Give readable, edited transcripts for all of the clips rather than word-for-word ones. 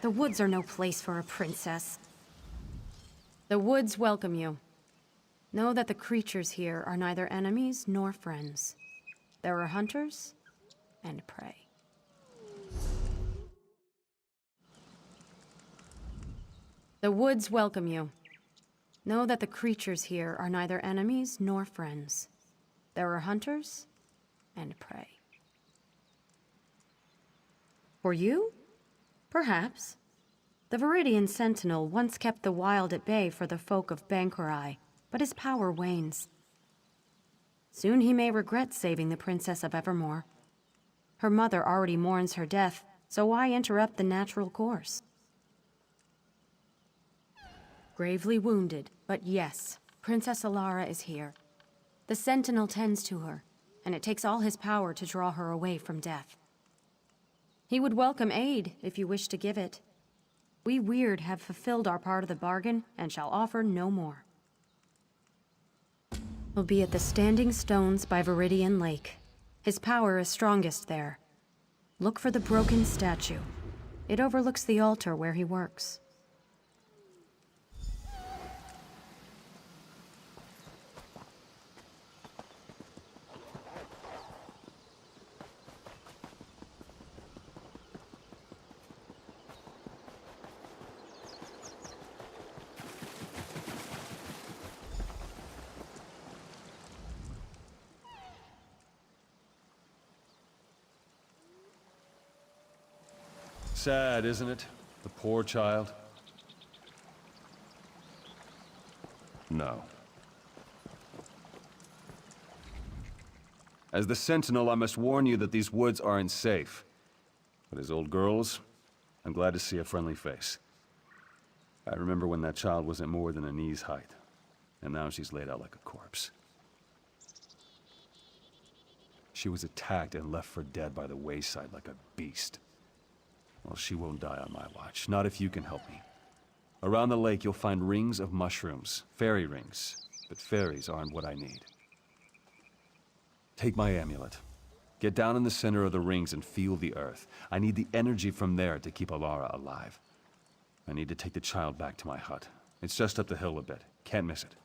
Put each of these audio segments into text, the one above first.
The woods are no place for a princess. The woods welcome you. Know that the creatures here are neither enemies nor friends. There are hunters and prey. The woods welcome you. Know that the creatures here are neither enemies nor friends. There are hunters and prey. For you? Perhaps. The Viridian Sentinel once kept the wild at bay for the folk of Banquerai, but his power wanes. Soon he may regret saving the Princess of Evermore. Her mother already mourns her death, so why interrupt the natural course? Gravely wounded, but yes, Princess Alara is here. The Sentinel tends to her, and it takes all his power to draw her away from death. He would welcome aid if you wish to give it. We Weird have fulfilled our part of the bargain and shall offer no more. We'll be at the Standing Stones by Viridian Lake. His power is strongest there. Look for the broken statue. It overlooks the altar where he works. Sad, isn't it? The poor child. No. As the Sentinel, I must warn you that these woods aren't safe. But as old girls, I'm glad to see a friendly face. I remember when that child wasn't more than a knee's height, and now she's laid out like a corpse. She was attacked and left for dead by the wayside like a beast. Well, she won't die on my watch, not if you can help me. Around the lake, you'll find rings of mushrooms, fairy rings, but fairies aren't what I need. Take my amulet. Get down in the center of the rings and feel the earth. I need the energy from there to keep Alara alive. I need to take the child back to my hut. It's just up the hill a bit. Can't miss it.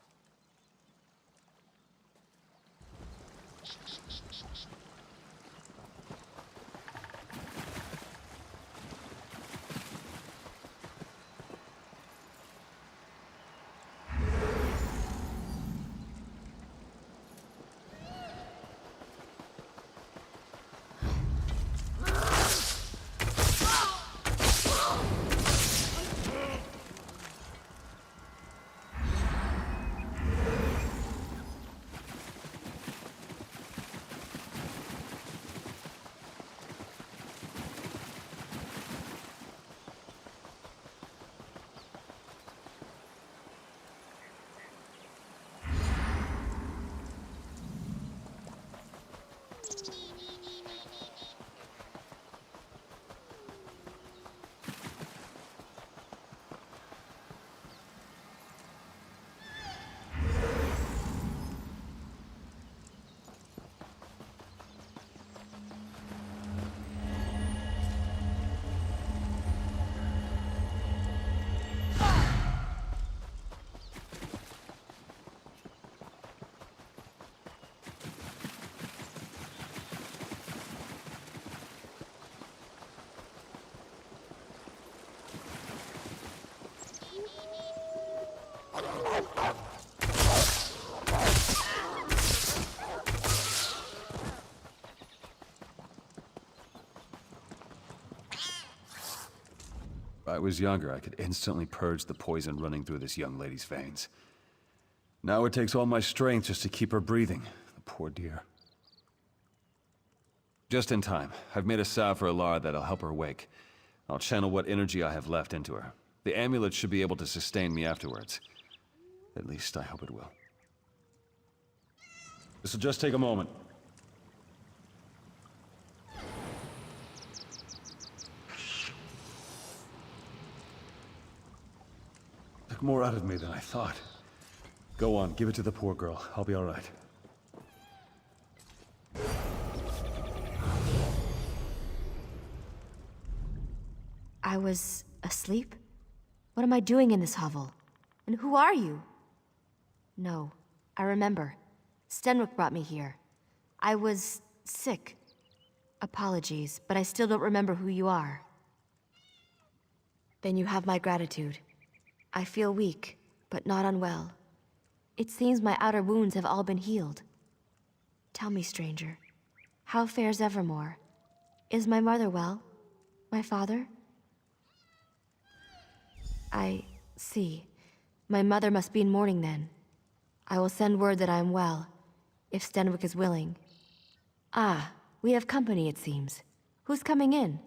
If I was younger, I could instantly purge the poison running through this young lady's veins. Now it takes all my strength just to keep her breathing. The poor dear. Just in time. I've made a salve for Alara that'll help her wake. I'll channel what energy I have left into her. The amulet should be able to sustain me afterwards. At least I hope it will. This'll just take a moment. Took more out of me than I thought. Go on, give it to the poor girl. I'll be all right. I was asleep? What am I doing in this hovel? And who are you? No, I remember. Stenwick brought me here. I was sick. Apologies, but I still don't remember who you are. Then you have my gratitude. I feel weak, but not unwell. It seems my outer wounds have all been healed. Tell me, stranger, how fares Evermore? Is my mother well? My father? I see. My mother must be in mourning then. I will send word that I am well, if Stenwick is willing. Ah, we have company, it seems. Who's coming in?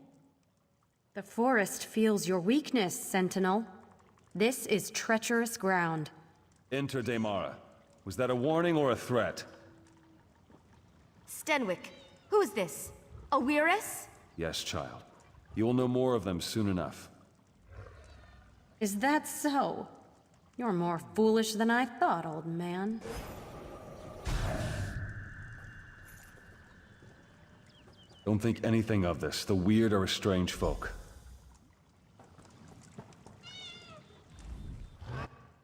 The forest feels your weakness, Sentinel. This is treacherous ground. Enter Daemara. Was that a warning or a threat? Stenwick, who is this? Oeiris? Yes, child. You will know more of them soon enough. Is that so? You're more foolish than I thought, old man. Don't think anything of this. The weird are a strange folk.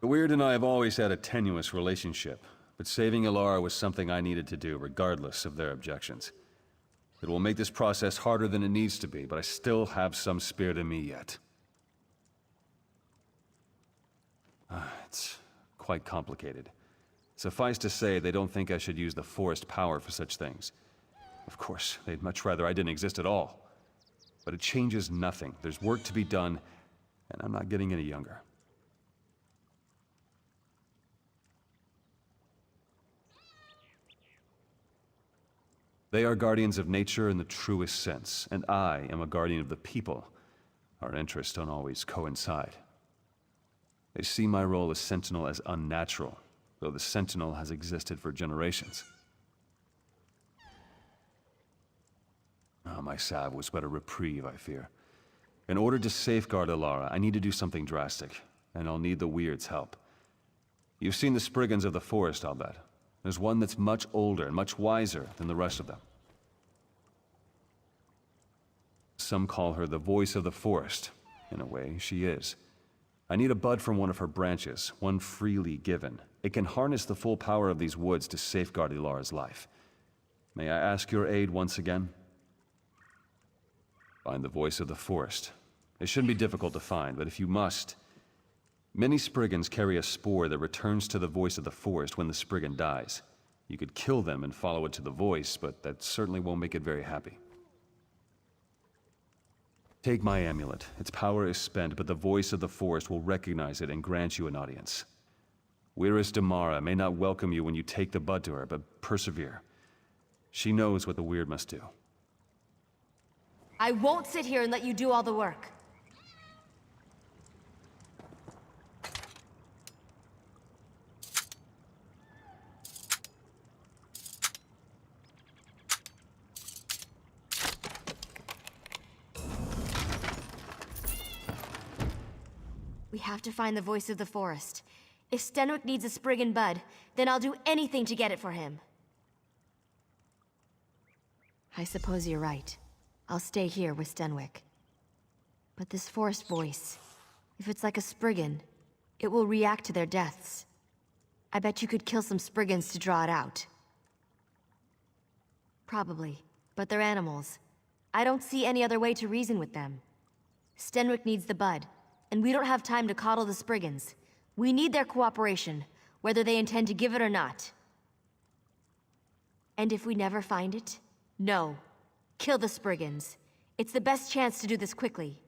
The weird and I have always had a tenuous relationship, but saving Ilara was something I needed to do, regardless of their objections. It will make this process harder than it needs to be, but I still have some spirit in me yet. It's quite complicated. Suffice to say, they don't think I should use the forest power for such things. Of course, they'd much rather I didn't exist at all. But it changes nothing. There's work to be done, and I'm not getting any younger. They are guardians of nature in the truest sense, and I am a guardian of the people. Our interests don't always coincide. They see my role as Sentinel as unnatural, though the Sentinel has existed for generations. My salve was but a reprieve, I fear. In order to safeguard Ilara, I need to do something drastic, and I'll need the Weird's help. You've seen the Spriggans of the forest, I'll bet. There's one that's much older and much wiser than the rest of them. Some call her the voice of the forest. In a way, she is. I need a bud from one of her branches, one freely given. It can harness the full power of these woods to safeguard Ilara's life. May I ask your aid once again? Find the voice of the forest. It shouldn't be difficult to find, but if you must... Many Spriggans carry a spore that returns to the voice of the forest when the Spriggan dies. You could kill them and follow it to the voice, but that certainly won't make it very happy. Take my amulet. Its power is spent, but the voice of the forest will recognize it and grant you an audience. Oeiris Daemara may not welcome you when you take the bud to her, but persevere. She knows what the weird must do. I won't sit here and let you do all the work. We have to find the voice of the forest. If Stenwick needs a Spriggan bud, then I'll do anything to get it for him. I suppose you're right. I'll stay here with Stenwick. But this forest voice, if it's like a Spriggan, it will react to their deaths. I bet you could kill some Spriggans to draw it out. Probably, but they're animals. I don't see any other way to reason with them. Stenwick needs the bud, and we don't have time to coddle the Spriggans. We need their cooperation, whether they intend to give it or not. And if we never find it, no. Kill the Spriggans. It's the best chance to do this quickly.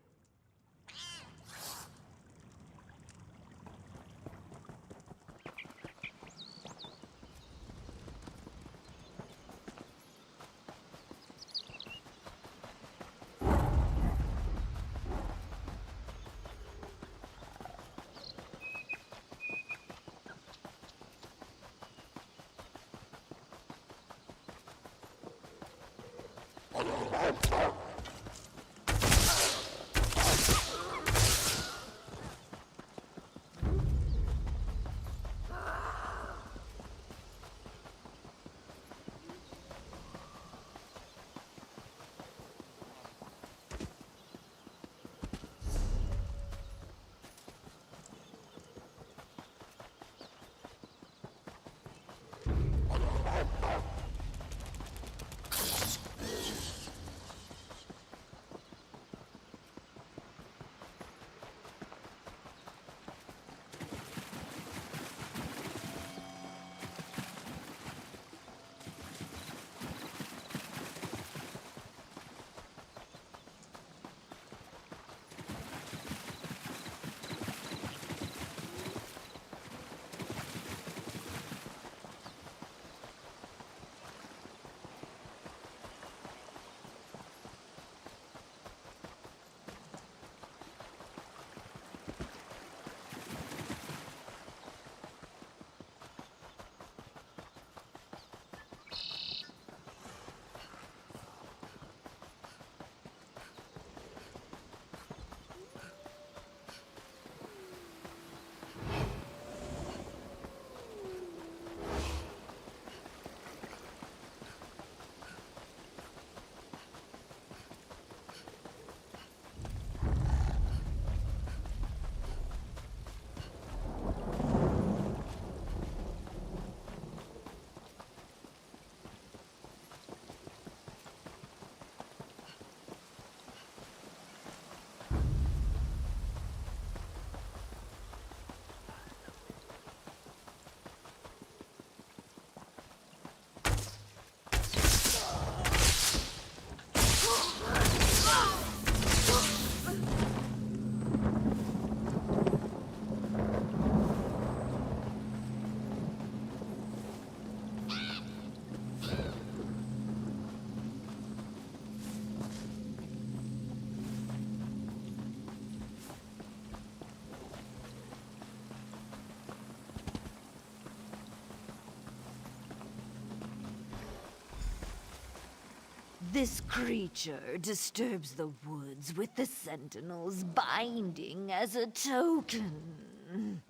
This creature disturbs the woods with the Sentinel's binding as a token.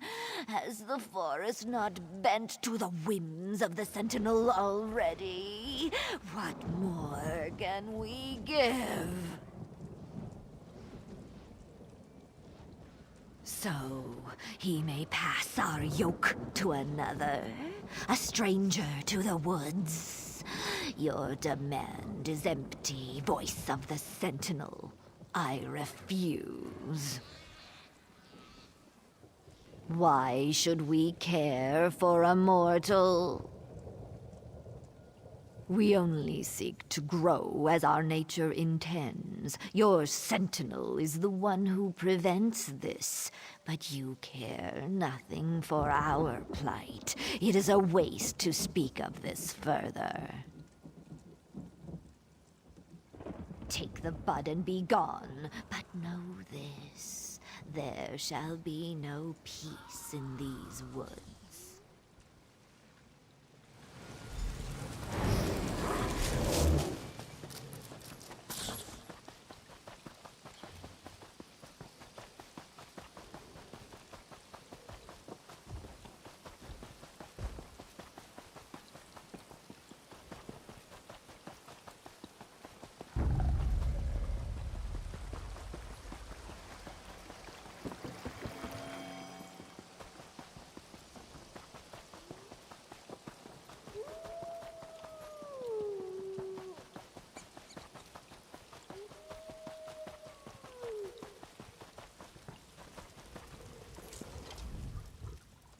Has the forest not bent to the whims of the Sentinel already? What more can we give? So, he may pass our yoke to another, a stranger to the woods. Your demand is empty, voice of the Sentinel. I refuse. Why should we care for a mortal? We only seek to grow as our nature intends. Your Sentinel is the one who prevents this, but you care nothing for our plight. It is a waste to speak of this further. Take the bud and be gone, but know this. There shall be no peace in these woods.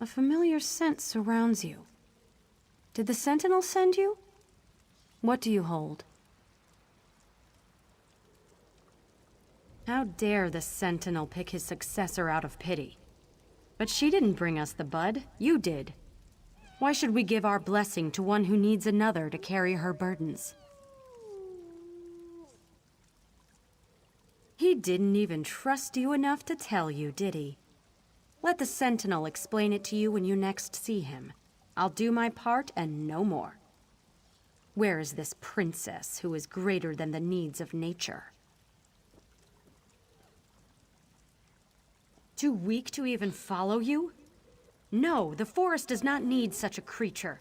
A familiar scent surrounds you. Did the Sentinel send you? What do you hold? How dare the Sentinel pick his successor out of pity? But she didn't bring us the bud, you did. Why should we give our blessing to one who needs another to carry her burdens? He didn't even trust you enough to tell you, did he? Let the Sentinel explain it to you when you next see him. I'll do my part and no more. Where is this princess who is greater than the needs of nature? Too weak to even follow you? No, the forest does not need such a creature.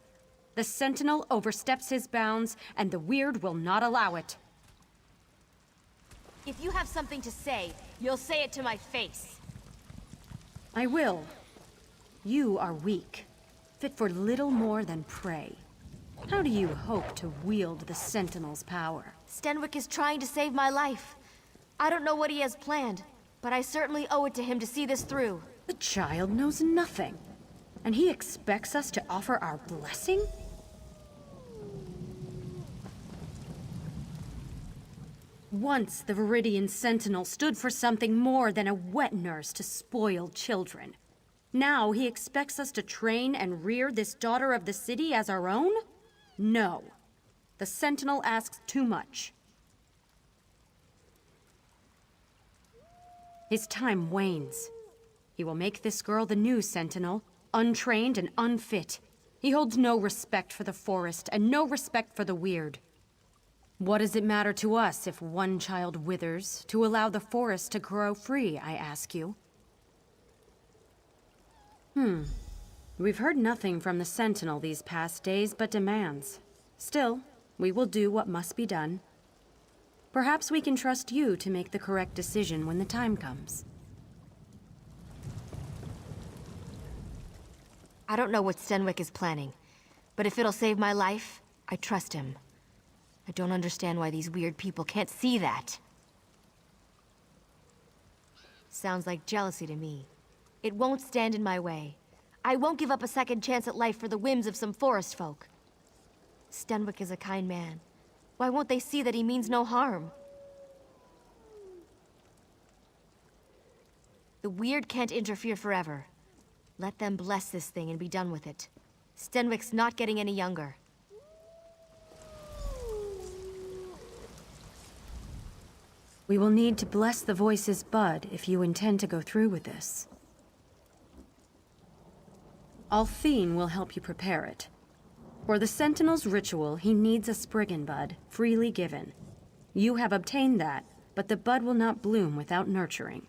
The Sentinel oversteps his bounds, and the Weird will not allow it. If you have something to say, you'll say it to my face. I will. You are weak, fit for little more than prey. How do you hope to wield the Sentinel's power? Stenwick is trying to save my life. I don't know what he has planned, but I certainly owe it to him to see this through. The child knows nothing, and he expects us to offer our blessing? Once the Viridian Sentinel stood for something more than a wet nurse to spoil children. Now he expects us to train and rear this daughter of the city as our own? No. The Sentinel asks too much. His time wanes. He will make this girl the new Sentinel, untrained and unfit. He holds no respect for the forest and no respect for the Weird. What does it matter to us if one child withers to allow the forest to grow free, I ask you? We've heard nothing from the Sentinel these past days but demands. Still, we will do what must be done. Perhaps we can trust you to make the correct decision when the time comes. I don't know what Stenwick is planning, but if it'll save my life, I trust him. I don't understand why these weird people can't see that. Sounds like jealousy to me. It won't stand in my way. I won't give up a second chance at life for the whims of some forest folk. Stenwick is a kind man. Why won't they see that he means no harm? The Weird can't interfere forever. Let them bless this thing and be done with it. Stenwick's not getting any younger. We will need to bless the Voice's bud if you intend to go through with this. Althine will help you prepare it. For the Sentinel's ritual, he needs a Spriggan bud, freely given. You have obtained that, but the bud will not bloom without nurturing.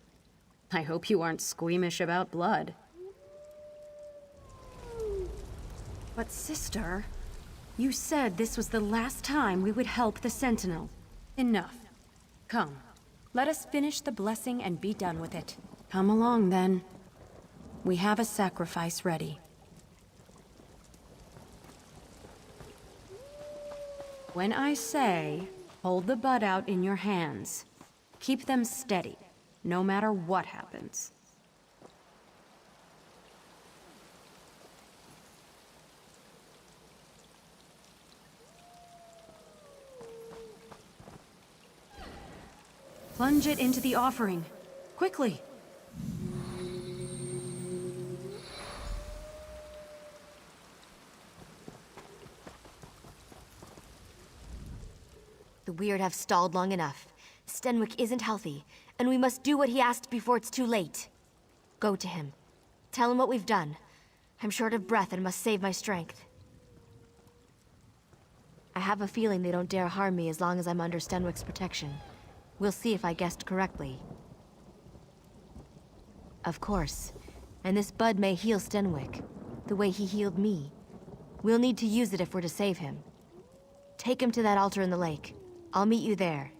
I hope you aren't squeamish about blood. But sister, you said this was the last time we would help the Sentinel. Enough. Come, let us finish the blessing and be done with it. Come along, then. We have a sacrifice ready. When I say, hold the bud out in your hands, keep them steady, no matter what happens. Plunge it into the offering. Quickly! The Weird have stalled long enough. Stenwick isn't healthy, and we must do what he asked before it's too late. Go to him. Tell him what we've done. I'm short of breath and must save my strength. I have a feeling they don't dare harm me as long as I'm under Stenwick's protection. We'll see if I guessed correctly. Of course. And this bud may heal Stenwick, the way he healed me. We'll need to use it if we're to save him. Take him to that altar in the lake. I'll meet you there.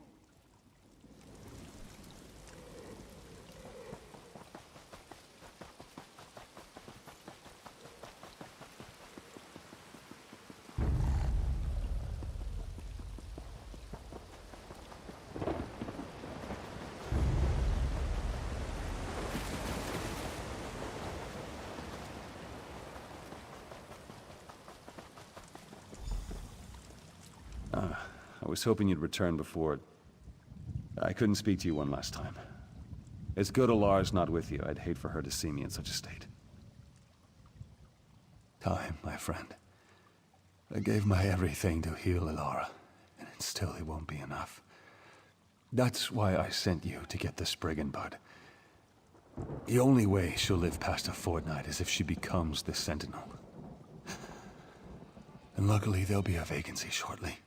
I was hoping you'd return before... I couldn't speak to you one last time. It's good Alar's not with you. I'd hate for her to see me in such a state. Time, my friend. I gave my everything to heal Ilara, and still it won't be enough. That's why I sent you to get the Spriggan bud. The only way she'll live past a fortnight is if she becomes the Sentinel. And luckily there'll be a vacancy shortly.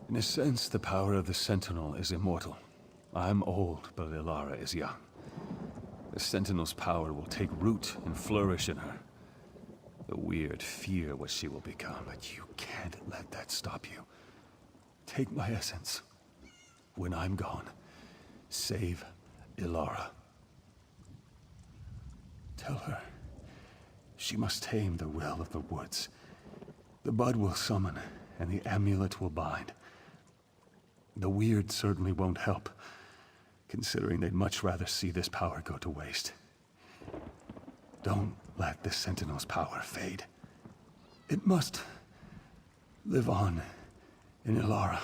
In a sense, the power of the Sentinel is immortal. I'm old, but Ilara is young. The Sentinel's power will take root and flourish in her. The Weird fear what she will become, but you can't let that stop you. Take my essence. When I'm gone, save Ilara. Tell her she must tame the will of the woods. The bud will summon, and the amulet will bind. The Weird certainly won't help, considering they'd much rather see this power go to waste. Don't let the Sentinel's power fade. It must live on in Ilara.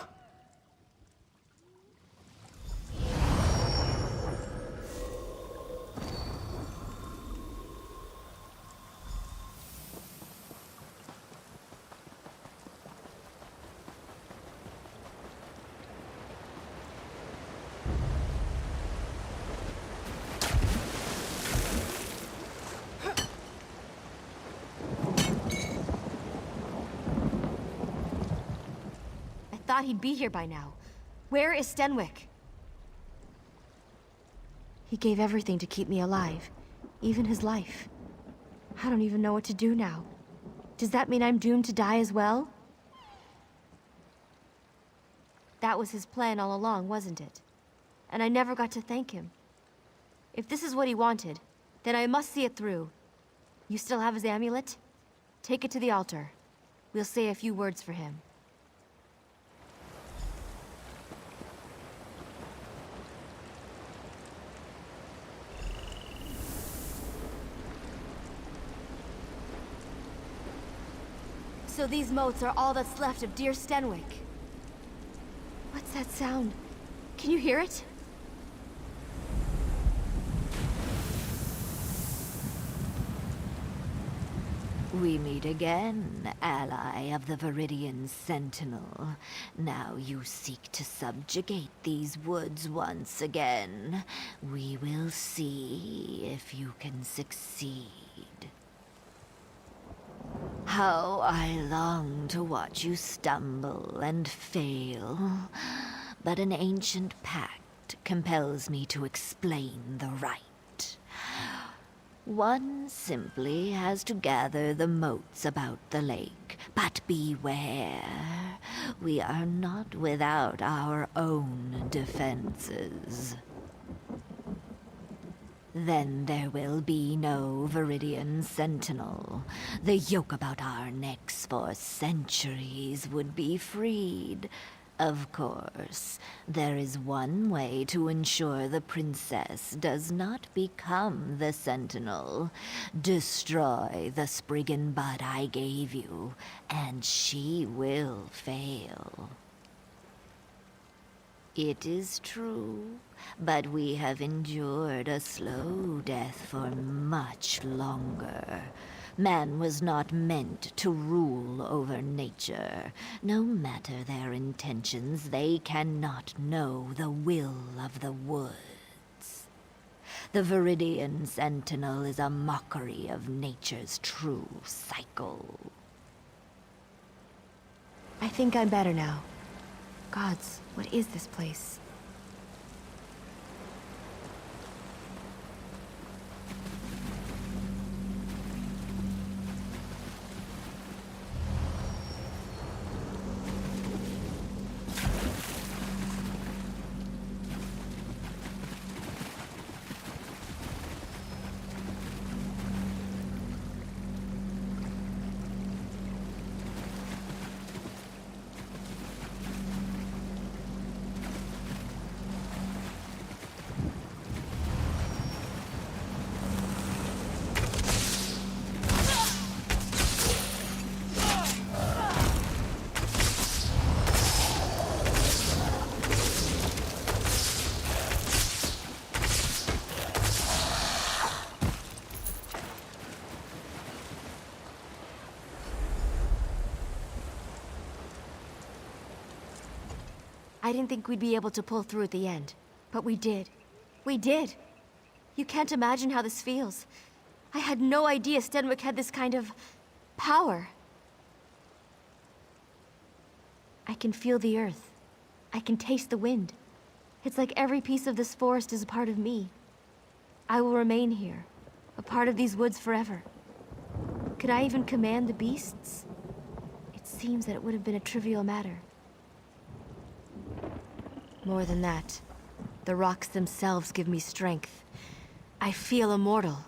Thought he'd be here by now. Where is Stenwick? He gave everything to keep me alive, even his life. I don't even know what to do now. Does that mean I'm doomed to die as well? That was his plan all along, wasn't it? And I never got to thank him. If this is what he wanted, then I must see it through. You still have his amulet? Take it to the altar. We'll say a few words for him. So these moats are all that's left of dear Stenwick. What's that sound? Can you hear it? We meet again, ally of the Viridian Sentinel. Now you seek to subjugate these woods once again. We will see if you can succeed. How I long to watch you stumble and fail. But an ancient pact compels me to explain the rite. One simply has to gather the motes about the lake. But beware, we are not without our own defenses. Then there will be no Viridian Sentinel. The yoke about our necks for centuries would be freed. Of course, there is one way to ensure the princess does not become the Sentinel. Destroy the Spriggan bud I gave you, and she will fail. It is true, but we have endured a slow death for much longer. Man was not meant to rule over nature. No matter their intentions, they cannot know the will of the woods. The Viridian Sentinel is a mockery of nature's true cycle. I think I'm better now. Gods, what is this place? I didn't think we'd be able to pull through at the end, but we did. We did! You can't imagine how this feels. I had no idea Stenwick had this kind of power. I can feel the earth. I can taste the wind. It's like every piece of this forest is a part of me. I will remain here, a part of these woods forever. Could I even command the beasts? It seems that it would have been a trivial matter. More than that, the rocks themselves give me strength. I feel immortal.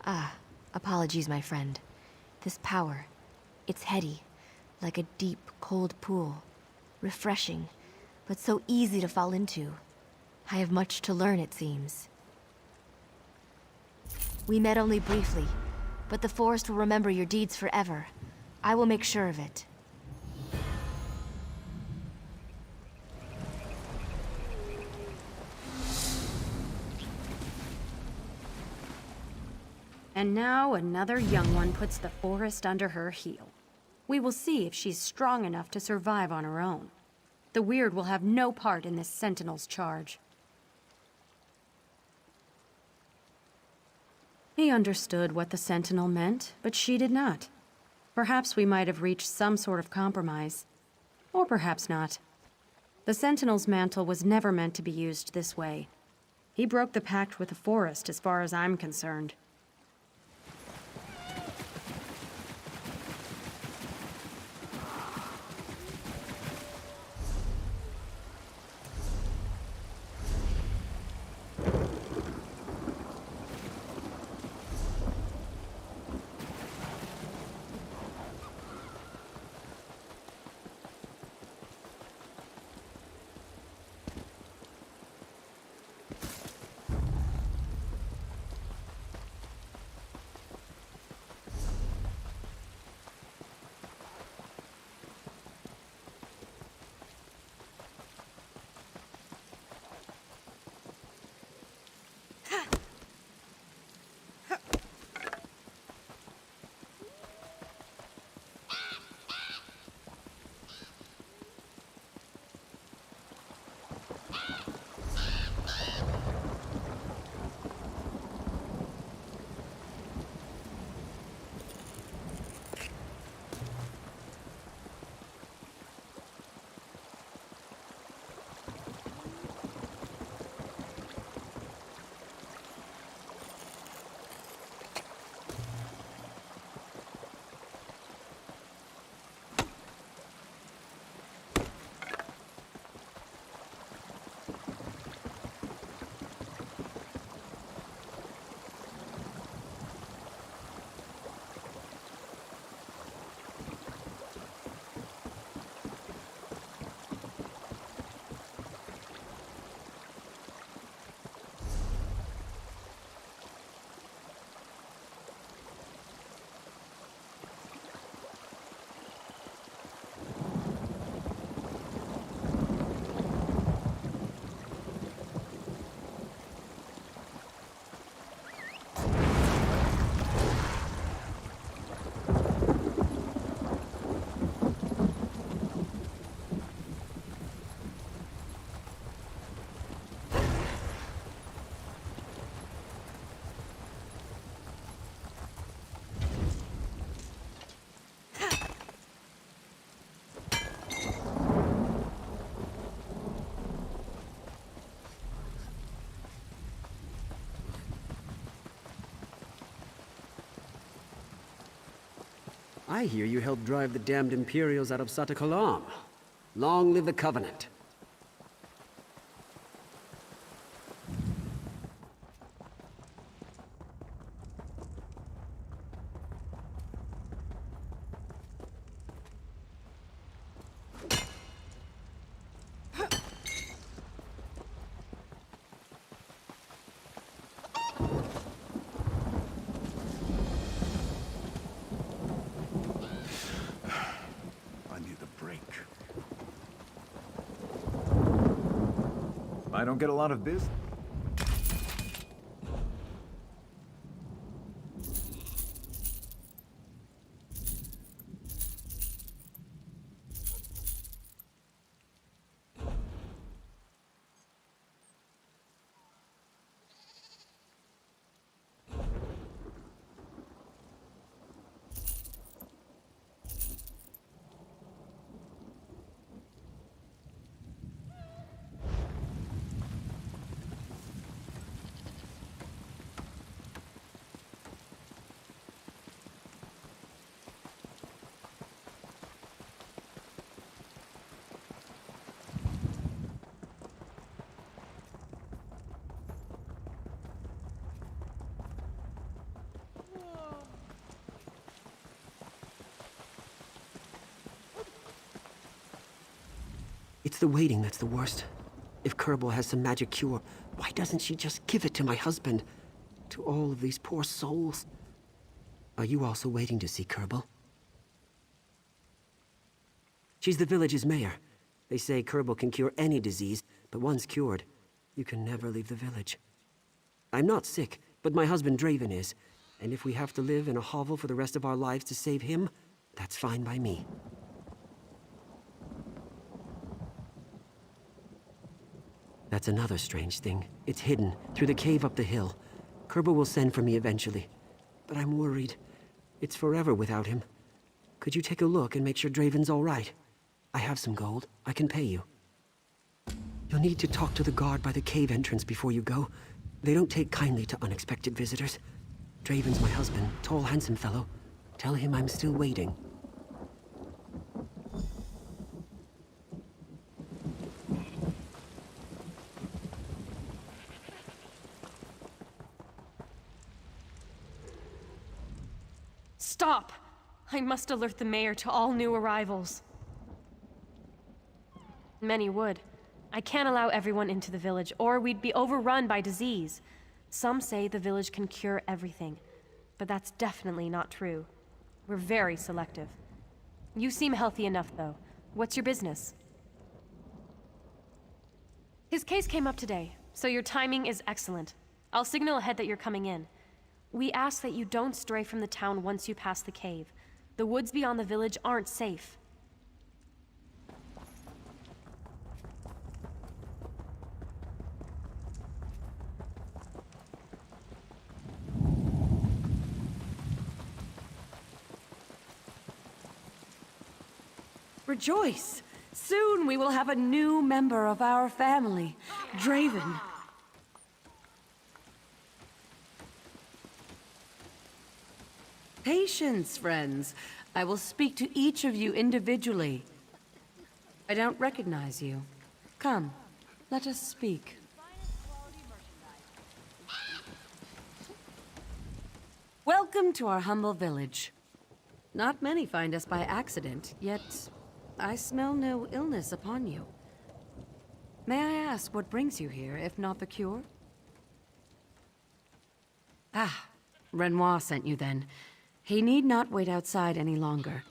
Ah, apologies, my friend. This power, it's heady, like a deep, cold pool. Refreshing, but so easy to fall into. I have much to learn, it seems. We met only briefly, but the forest will remember your deeds forever. I will make sure of it. And now another young one puts the forest under her heel. We will see if she's strong enough to survive on her own. The Weird will have no part in this Sentinel's charge. He understood what the Sentinel meant, but she did not. Perhaps we might have reached some sort of compromise. Or perhaps not. The Sentinel's mantle was never meant to be used this way. He broke the pact with the forest as far as I'm concerned. I hear you helped drive the damned Imperials out of Satakalam. Long live the Covenant. I need a break. I don't get a lot of business. It's the waiting that's the worst. If Kerbal has some magic cure, why doesn't she just give it to my husband? To all of these poor souls. Are you also waiting to see Kerbal? She's the village's mayor. They say Kerbal can cure any disease, but once cured, you can never leave the village. I'm not sick, but my husband Draven is, and if we have to live in a hovel for the rest of our lives to save him, that's fine by me. That's another strange thing. It's hidden, through the cave up the hill. Kerbal will send for me eventually. But I'm worried. It's forever without him. Could you take a look and make sure Draven's all right? I have some gold. I can pay you. You'll need to talk to the guard by the cave entrance before you go. They don't take kindly to unexpected visitors. Draven's my husband, tall, handsome fellow. Tell him I'm still waiting. Stop! I must alert the mayor to all new arrivals. Many would. I can't allow everyone into the village, or we'd be overrun by disease. Some say the village can cure everything, but that's definitely not true. We're very selective. You seem healthy enough, though. What's your business? His case came up today, so your timing is excellent. I'll signal ahead that you're coming in. We ask that you don't stray from the town once you pass the cave. The woods beyond the village aren't safe. Rejoice! Soon we will have a new member of our family, Draven. Patience, friends. I will speak to each of you individually. I don't recognize you. Come, let us speak. Welcome to our humble village. Not many find us by accident, yet I smell no illness upon you. May I ask what brings you here, if not the cure? Ah, Renoir sent you then. He need not wait outside any longer.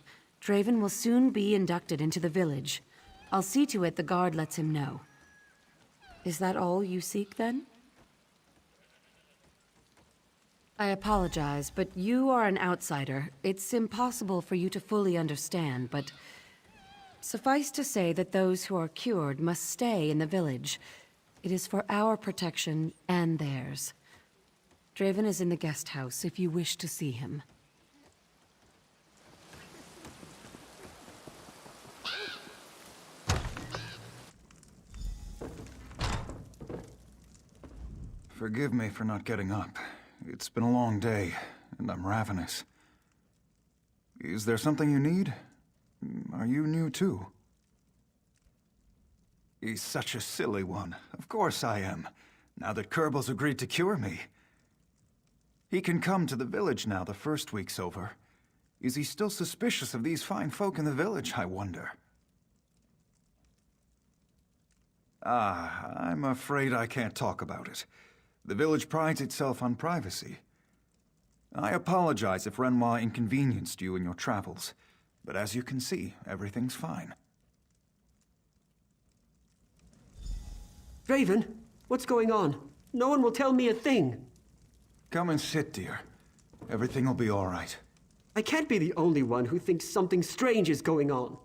Draven will soon be inducted into the village. I'll see to it the guard lets him know. Is that all you seek, then? I apologize, but you are an outsider. It's impossible for you to fully understand, but suffice to say that those who are cured must stay in the village. It is for our protection and theirs. Draven is in the guest house if you wish to see him. Forgive me for not getting up. It's been a long day, and I'm ravenous. Is there something you need? Are you new too? He's such a silly one. Of course I am, now that Kerbel's agreed to cure me. He can come to the village now the first week's over. Is he still suspicious of these fine folk in the village, I wonder? I'm afraid I can't talk about it. The village prides itself on privacy. I apologize if Renoir inconvenienced you in your travels, but as you can see, everything's fine. Draven, what's going on? No one will tell me a thing. Come and sit, dear. Everything will be all right. I can't be the only one who thinks something strange is going on.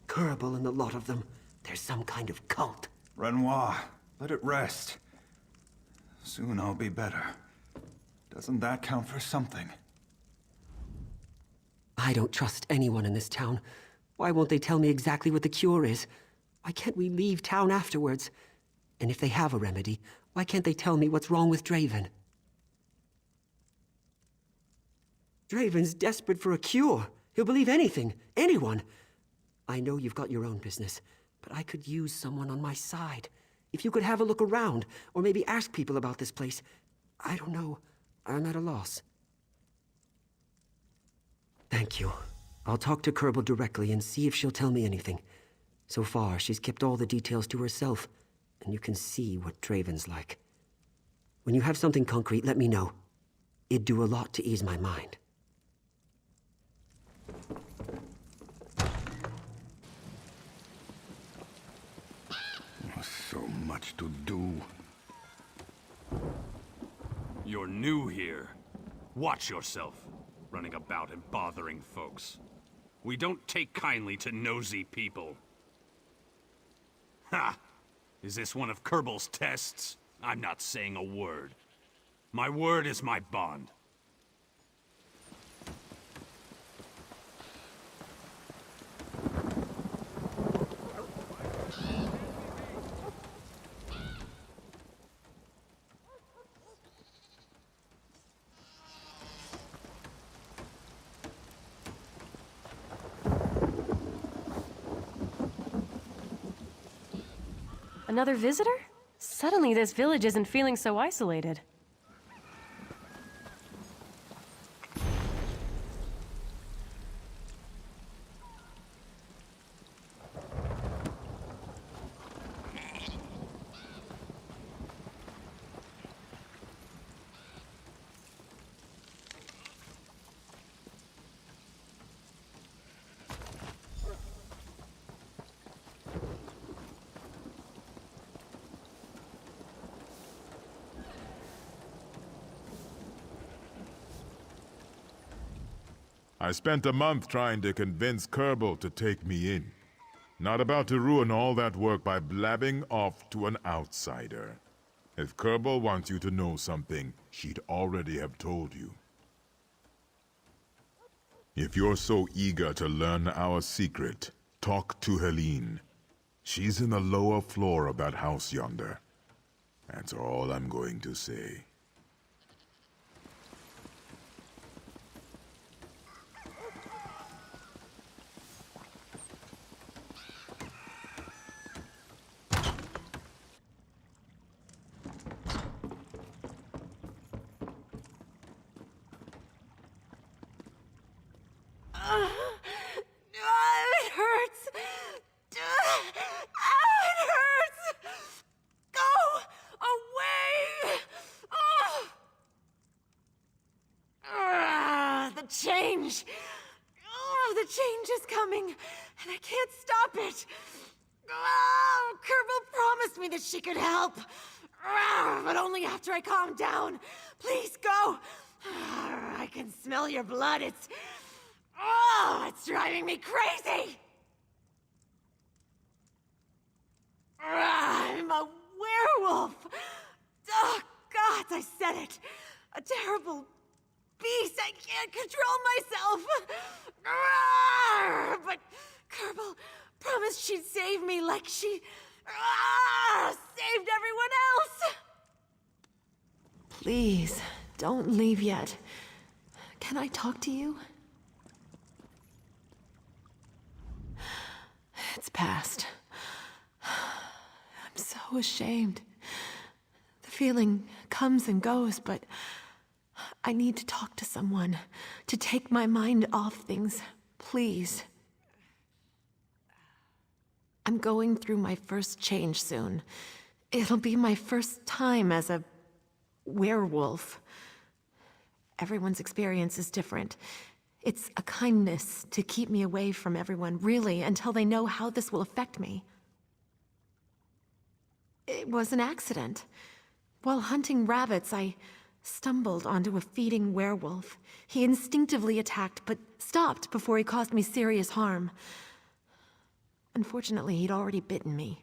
Kerbal and the lot of them. There's some kind of cult. Renoir, let it rest. Soon I'll be better. Doesn't that count for something? I don't trust anyone in this town. Why won't they tell me exactly what the cure is? Why can't we leave town afterwards? And if they have a remedy, why can't they tell me what's wrong with Draven? Draven's desperate for a cure. He'll believe anything, anyone. I know you've got your own business, but I could use someone on my side. If you could have a look around, or maybe ask people about this place. I don't know. I'm at a loss. Thank you. I'll talk to Kerbal directly and see if she'll tell me anything. So far, she's kept all the details to herself, and you can see what Draven's like. When you have something concrete, let me know. It'd do a lot to ease my mind. So much to do. You're new here. Watch yourself, running about and bothering folks. We don't take kindly to nosy people. Ha! Is this one of Kerbal's tests? I'm not saying a word. My word is my bond. Another visitor? Suddenly this village isn't feeling so isolated. I spent a month trying to convince Kerbal to take me in. Not about to ruin all that work by blabbing off to an outsider. If Kerbal wants you to know something, she'd already have told you. If you're so eager to learn our secret, talk to Helene. She's in the lower floor of that house yonder. That's all I'm going to say. It hurts. It hurts. Go away. The change. The change is coming, and I can't stop it. Kerbal promised me that she could help. But only after I calm down. Please go. I can smell your blood. It's driving me crazy! I'm a werewolf! Oh, gods, I said it! A terrible beast! I can't control myself! But Kerbal promised she'd save me like she saved everyone else! Please, don't leave yet. Can I talk to you? It's past. I'm so ashamed. The feeling comes and goes, but I need to talk to someone, to take my mind off things, please. I'm going through my first change soon. It'll be my first time as a werewolf. Everyone's experience is different. It's a kindness to keep me away from everyone, really, until they know how this will affect me. It was an accident. While hunting rabbits, I stumbled onto a feeding werewolf. He instinctively attacked, but stopped before he caused me serious harm. Unfortunately, he'd already bitten me.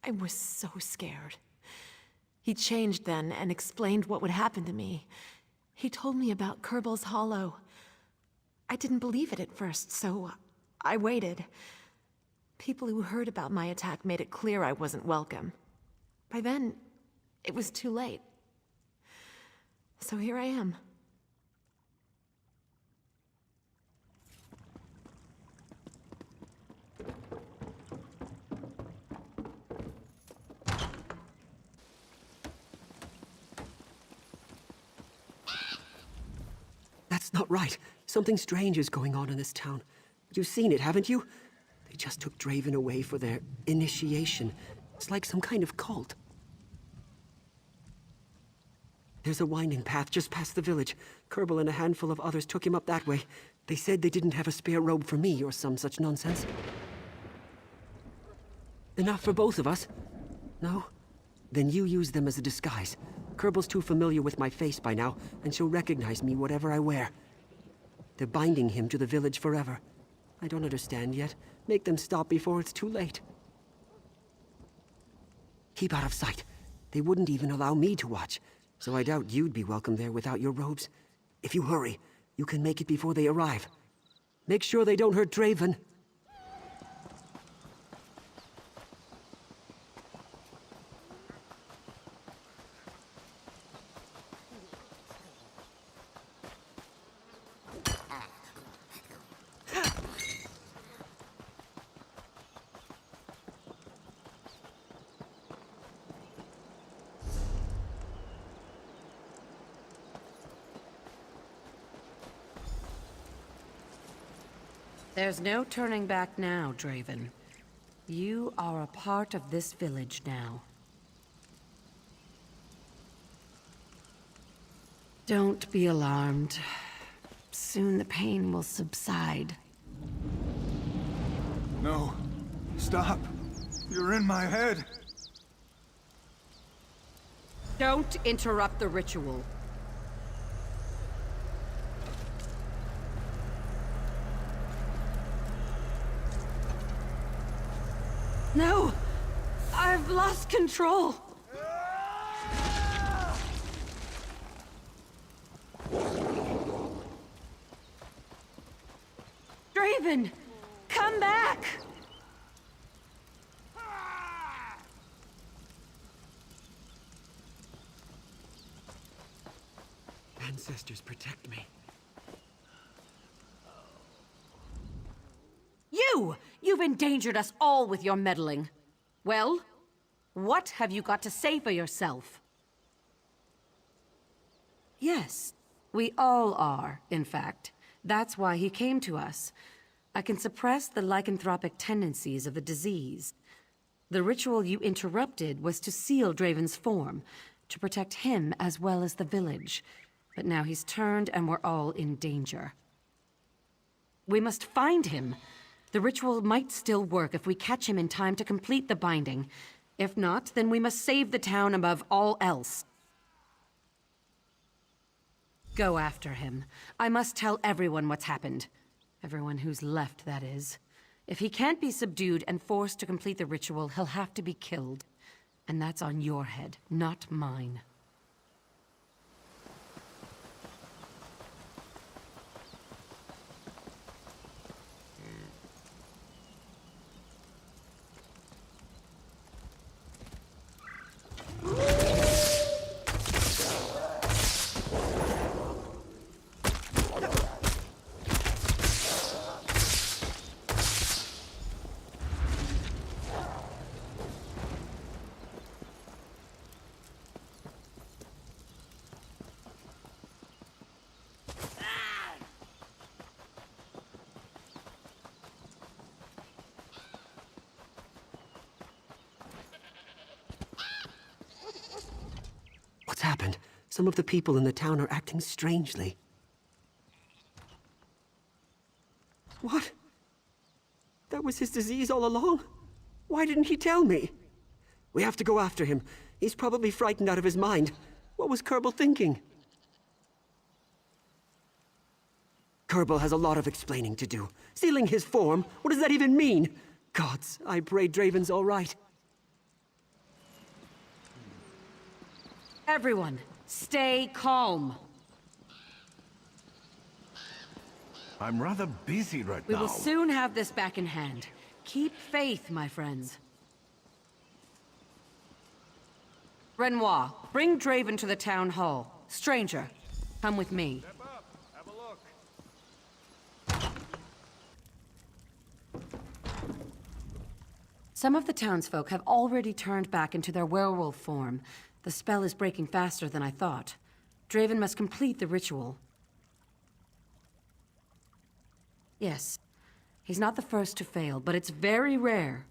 I was so scared. He changed then and explained what would happen to me. He told me about Kerbel's Hollow. I didn't believe it at first, so I waited. People who heard about my attack made it clear I wasn't welcome. By then, it was too late. So here I am. That's not right. Something strange is going on in this town. You've seen it, haven't you? They just took Draven away for their initiation. It's like some kind of cult. There's a winding path just past the village. Kerbal and a handful of others took him up that way. They said they didn't have a spare robe for me or some such nonsense. Enough for both of us? No? Then you use them as a disguise. Kerbal's too familiar with my face by now, and she'll recognize me whatever I wear. They're binding him to the village forever. I don't understand yet. Make them stop before it's too late. Keep out of sight. They wouldn't even allow me to watch, so I doubt you'd be welcome there without your robes. If you hurry, you can make it before they arrive. Make sure they don't hurt Draven. There's no turning back now, Draven. You are a part of this village now. Don't be alarmed. Soon the pain will subside. No. Stop. You're in my head. Don't interrupt the ritual. No! I've lost control! Draven! Come back! Ancestors, protect me. You! You've endangered us all with your meddling. Well, what have you got to say for yourself? Yes, we all are, in fact. That's why he came to us. I can suppress the lycanthropic tendencies of the disease. The ritual you interrupted was to seal Draven's form, to protect him as well as the village. But now he's turned and we're all in danger. We must find him. The ritual might still work if we catch him in time to complete the binding. If not, then we must save the town above all else. Go after him. I must tell everyone what's happened. Everyone who's left, that is. If he can't be subdued and forced to complete the ritual, he'll have to be killed. And that's on your head, not mine. happened? Some of the people in the town are acting strangely. What? That was his disease all along? Why didn't he tell me? We have to go after him. He's probably frightened out of his mind. What was Kerbal thinking? Kerbal has a lot of explaining to do. Sealing his form? What does that even mean? Gods, I pray Draven's all right. Everyone, stay calm. I'm rather busy right We now. will soon have this back in hand. Keep faith, my friends. Renoir, bring Draven to the town hall. Stranger, come with me. Step up. Have a look. Some of the townsfolk have already turned back into their werewolf form. The spell is breaking faster than I thought. Draven must complete the ritual. Yes, he's not the first to fail, but it's very rare.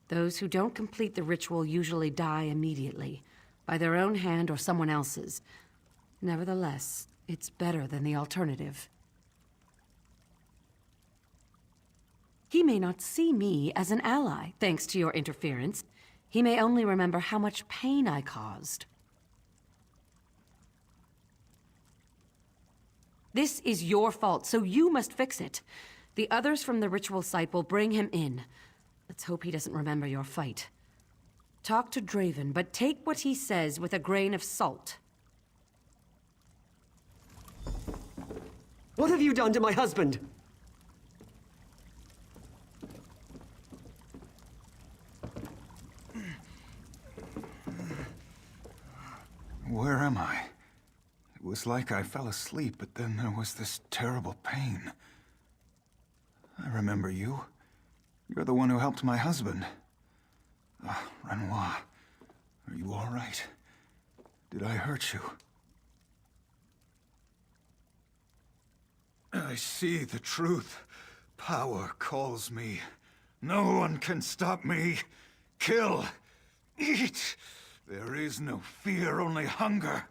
Those who don't complete the ritual usually die immediately, by their own hand or someone else's. Nevertheless, it's better than the alternative. He may not see me as an ally, thanks to your interference. He may only remember how much pain I caused. This is your fault, so you must fix it. The others from the ritual site will bring him in. Let's hope he doesn't remember your fight. Talk to Draven, but take what he says with a grain of salt. What have you done to my husband? Where am I? It was like I fell asleep, but then there was this terrible pain. I remember you. You're the one who helped my husband. Renoir, are you all right? Did I hurt you? I see the truth. Power calls me. No one can stop me. Kill. Eat. There is no fear, only hunger.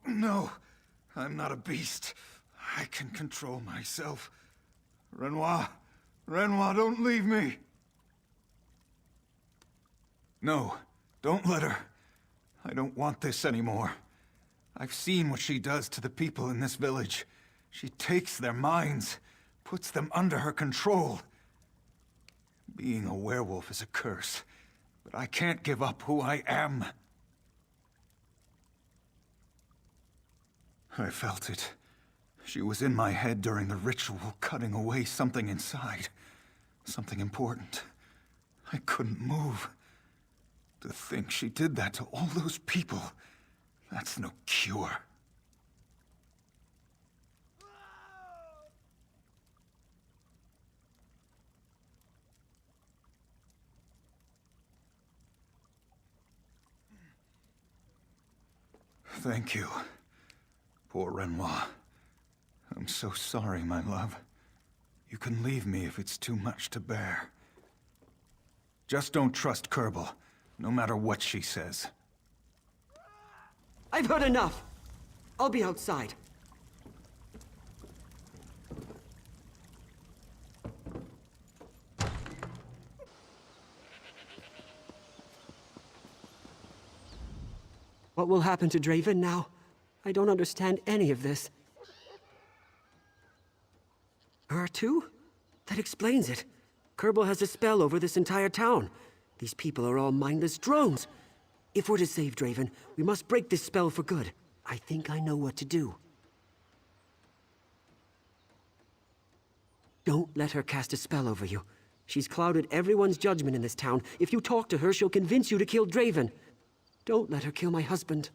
No, I'm not a beast. I can control myself. Renoir, Renoir, don't leave me. No, don't let her. I don't want this anymore. I've seen what she does to the people in this village. She takes their minds, puts them under her control. Being a werewolf is a curse, but I can't give up who I am. I felt it. She was in my head during the ritual, cutting away something inside. Something important. I couldn't move. To think she did that to all those people, that's no cure. Thank you. Poor Renoir. I'm so sorry, my love. You can leave me if it's too much to bear. Just don't trust Kerbal, no matter what she says. I've heard enough. I'll be outside. What will happen to Draven now? I don't understand any of this. Her too? That explains it. Kerbal has a spell over this entire town. These people are all mindless drones. If we're to save Draven, we must break this spell for good. I think I know what to do. Don't let her cast a spell over you. She's clouded everyone's judgment in this town. If you talk to her, she'll convince you to kill Draven. Don't let her kill my husband.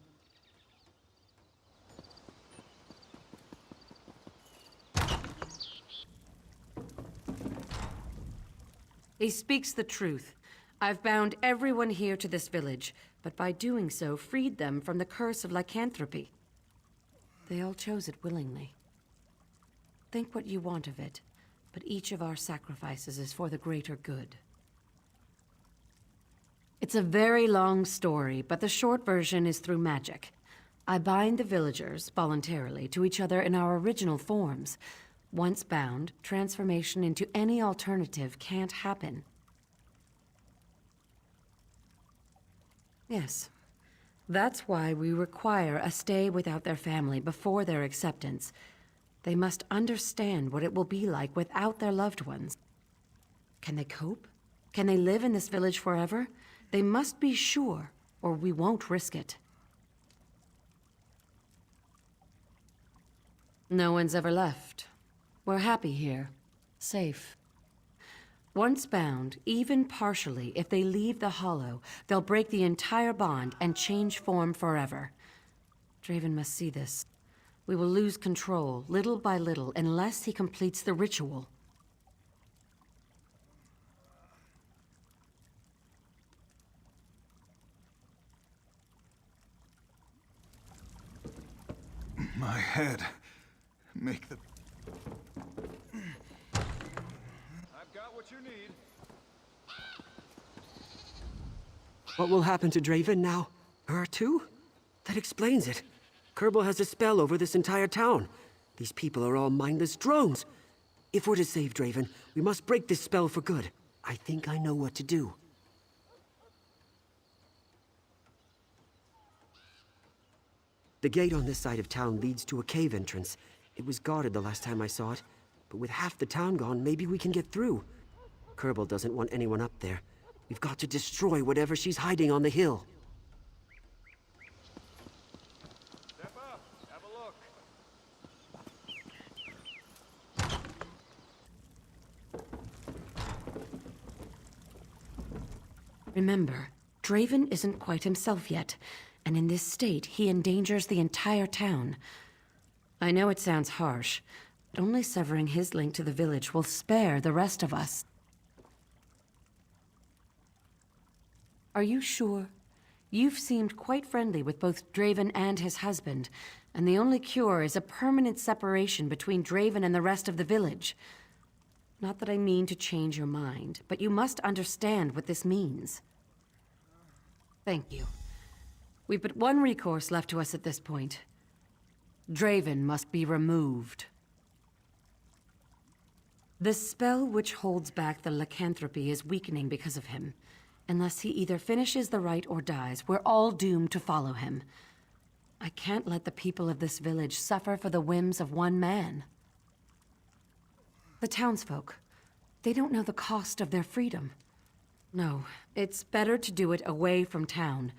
He speaks the truth. I've bound everyone here to this village, but by doing so, freed them from the curse of lycanthropy. They all chose it willingly. Think what you want of it, but each of our sacrifices is for the greater good. It's a very long story, but the short version is through magic. I bind the villagers, voluntarily, to each other in our original forms. Once bound, transformation into any alternative can't happen. Yes. That's why we require a stay without their family before their acceptance. They must understand what it will be like without their loved ones. Can they cope? Can they live in this village forever? They must be sure, or we won't risk it. No one's ever left. We're happy here. Safe. Once bound, even partially, if they leave the Hollow, they'll break the entire bond and change form forever. Draven must see this. We will lose control, little by little, unless he completes the ritual. My head. Make the... I've got what you need. What will happen to Draven now? Her too? That explains it. Kerbal has a spell over this entire town. These people are all mindless drones. If we're to save Draven, we must break this spell for good. I think I know what to do. The gate on this side of town leads to a cave entrance. It was guarded the last time I saw it, but with half the town gone, maybe we can get through. Kerbal doesn't want anyone up there. We've got to destroy whatever she's hiding on the hill. Step up, have a look. Remember, Draven isn't quite himself yet, and in this state, he endangers the entire town. I know it sounds harsh, but only severing his link to the village will spare the rest of us. Are you sure? You've seemed quite friendly with both Draven and his husband, and the only cure is a permanent separation between Draven and the rest of the village. Not that I mean to change your mind, but you must understand what this means. Thank you. We've but one recourse left to us at this point. Draven must be removed. The spell which holds back the lycanthropy is weakening because of him. Unless he either finishes the rite or dies, we're all doomed to follow him. I can't let the people of this village suffer for the whims of one man. The townsfolk, they don't know the cost of their freedom. No, it's better to do it away from town.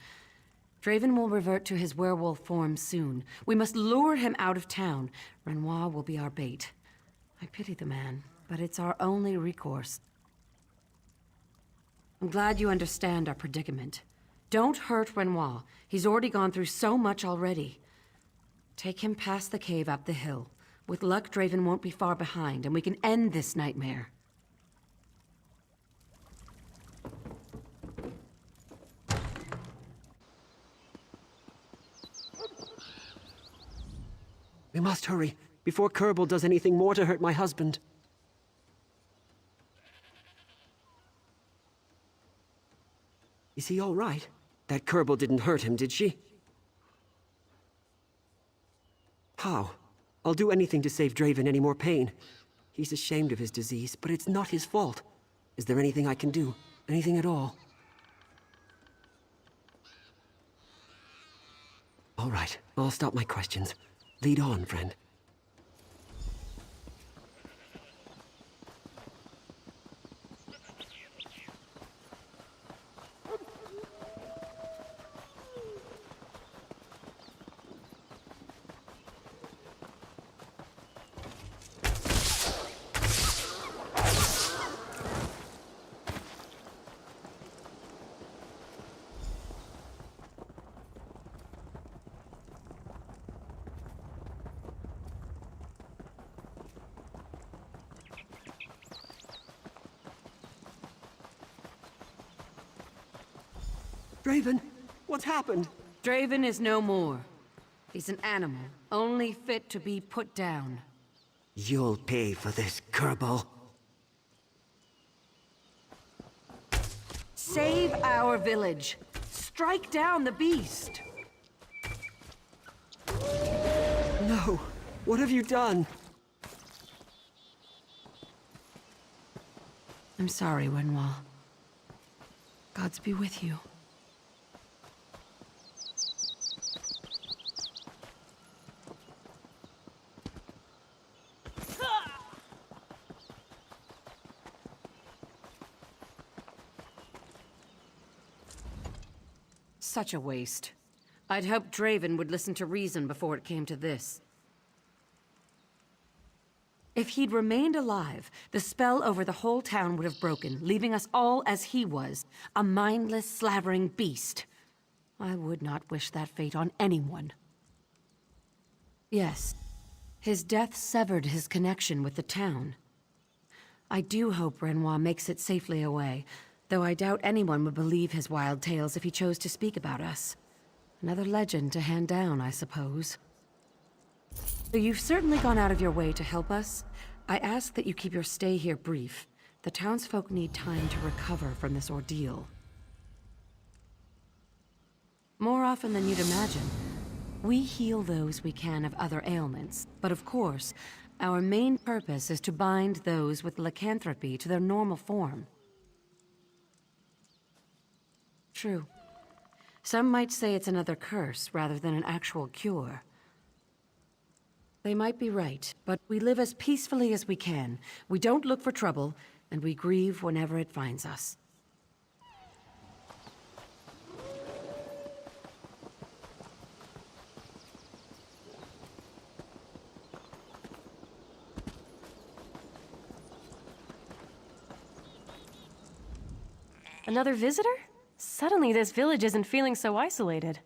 Draven will revert to his werewolf form soon. We must lure him out of town. Renoir will be our bait. I pity the man, but it's our only recourse. I'm glad you understand our predicament. Don't hurt Renoir. He's already gone through so much already. Take him past the cave up the hill. With luck, Draven won't be far behind, and we can end this nightmare. We must hurry, before Kerbal does anything more to hurt my husband. Is he all right? That Kerbal didn't hurt him, did she? How? I'll do anything to save Draven any more pain. He's ashamed of his disease, but it's not his fault. Is there anything I can do? Anything at all? All right, I'll stop my questions. Lead on, friend. Draven, what's happened? Draven is no more. He's an animal, only fit to be put down. You'll pay for this, Kerbal. Save our village. Strike down the beast. No! What have you done? I'm sorry, Renoir. Gods be with you. Such a waste. I'd hoped Draven would listen to reason before it came to this. If he'd remained alive, the spell over the whole town would have broken, leaving us all as he was, a mindless, slavering beast. I would not wish that fate on anyone. Yes, his death severed his connection with the town. I do hope Renoir makes it safely away, though I doubt anyone would believe his wild tales if he chose to speak about us. Another legend to hand down, I suppose. Though you've certainly gone out of your way to help us, I ask that you keep your stay here brief. The townsfolk need time to recover from this ordeal. More often than you'd imagine, we heal those we can of other ailments. But of course, our main purpose is to bind those with lycanthropy to their normal form. True. Some might say it's another curse rather than an actual cure. They might be right, but we live as peacefully as we can. We don't look for trouble, and we grieve whenever it finds us. Another visitor? Suddenly this village isn't feeling so isolated.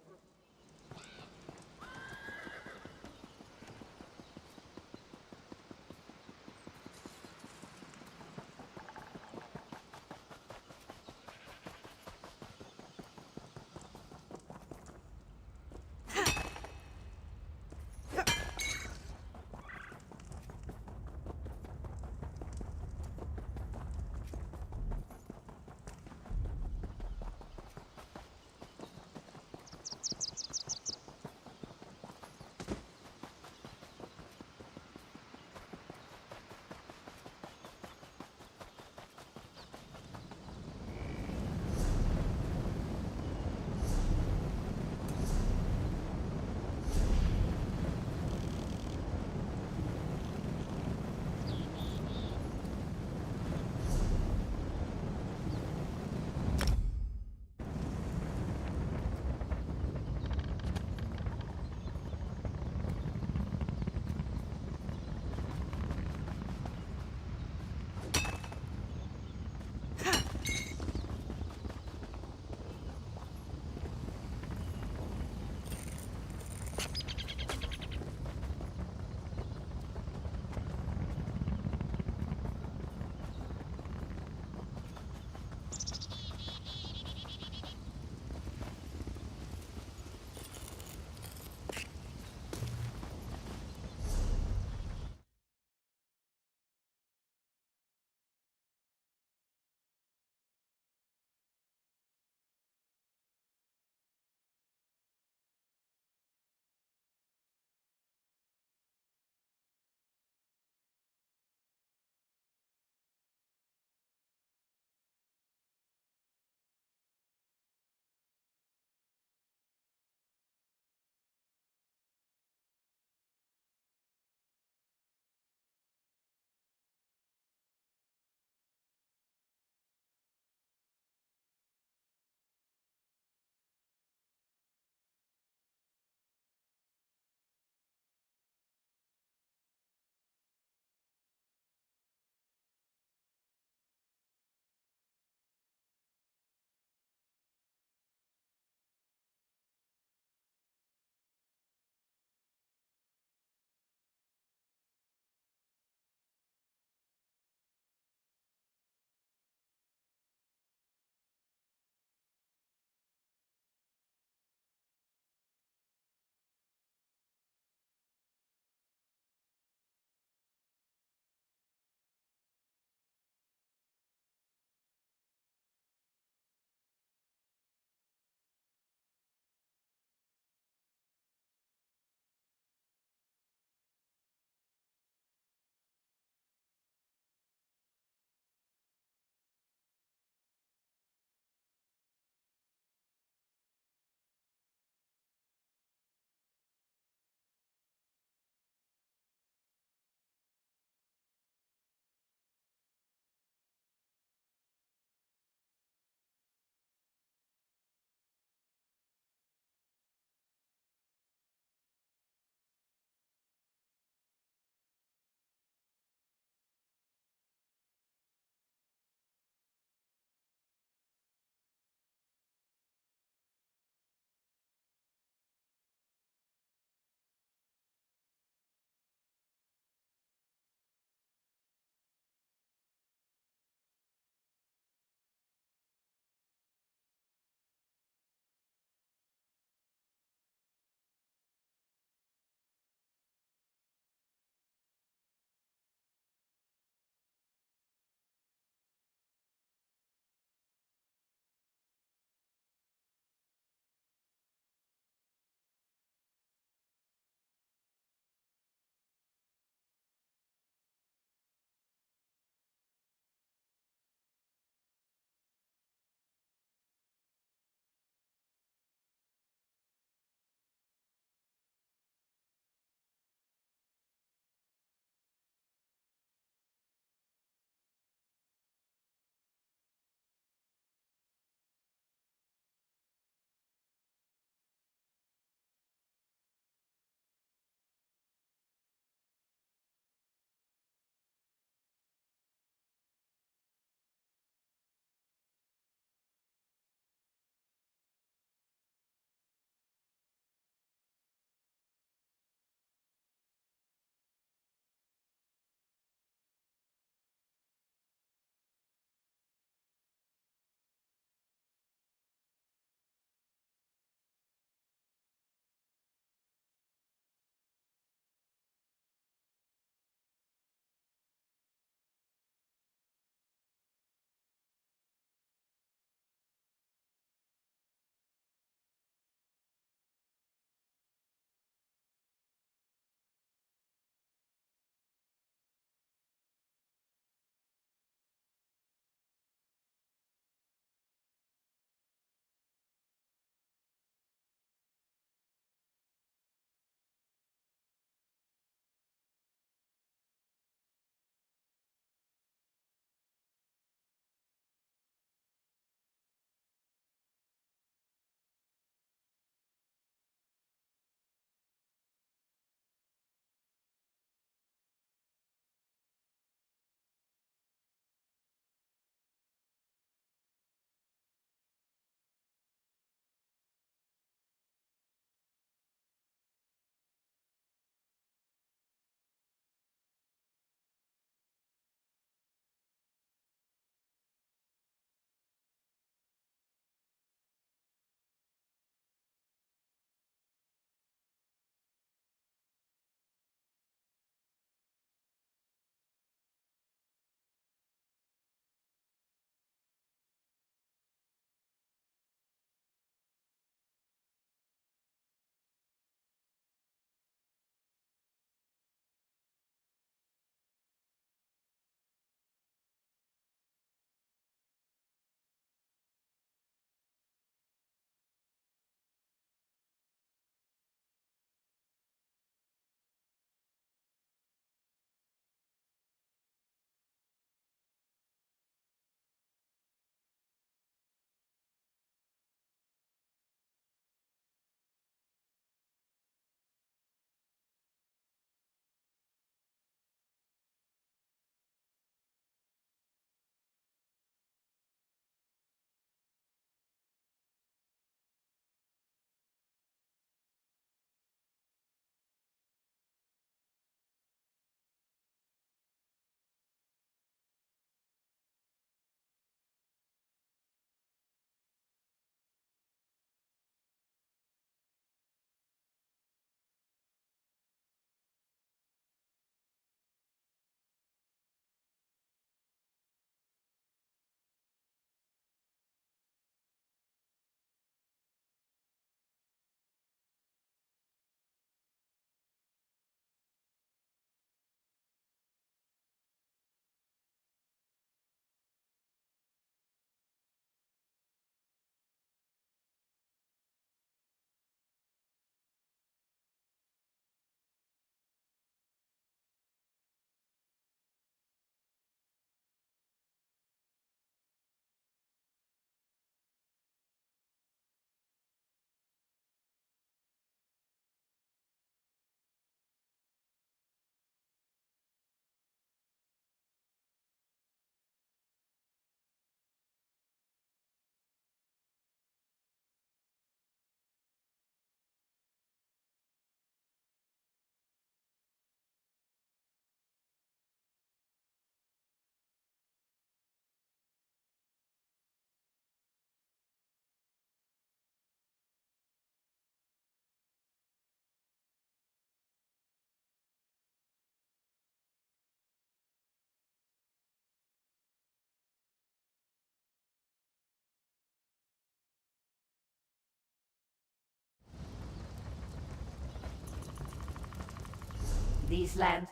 these lands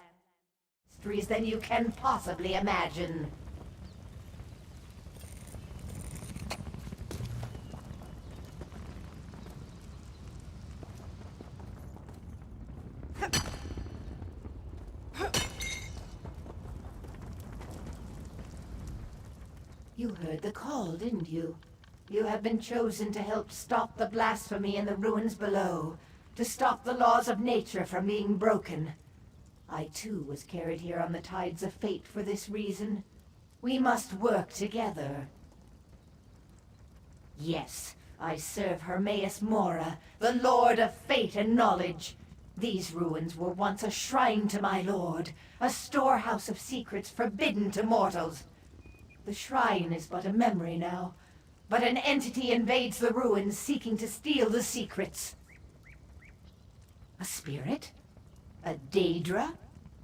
than you can possibly imagine. You heard the call, didn't you? You have been chosen to help stop the blasphemy in the ruins below, to stop the laws of nature from being broken. I too was carried here on the tides of fate for this reason. We must work together. Yes, I serve Hermaeus Mora, the Lord of Fate and Knowledge. These ruins were once a shrine to my lord, a storehouse of secrets forbidden to mortals. The shrine is but a memory now, but an entity invades the ruins seeking to steal the secrets. A spirit? A Daedra?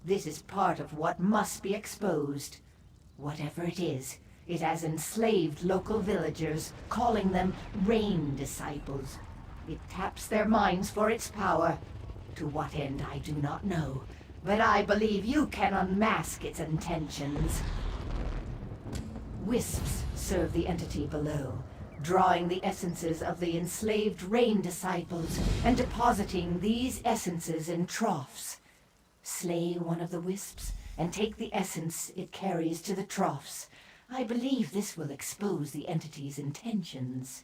This is part of what must be exposed. Whatever it is, it has enslaved local villagers, calling them Rain Disciples. It taps their minds for its power. To what end I do not know, but I believe you can unmask its intentions. Wisps serve the entity below, drawing the essences of the enslaved Rain Disciples and depositing these essences in troughs. Slay one of the wisps and take the essence it carries to the troughs. I believe this will expose the entity's intentions.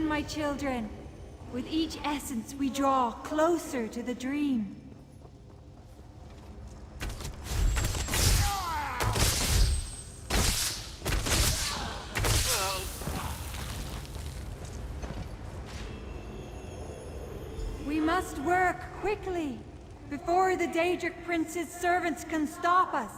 My children, with each essence we draw closer to the dream. We must work quickly before the Daedric Prince's servants can stop us.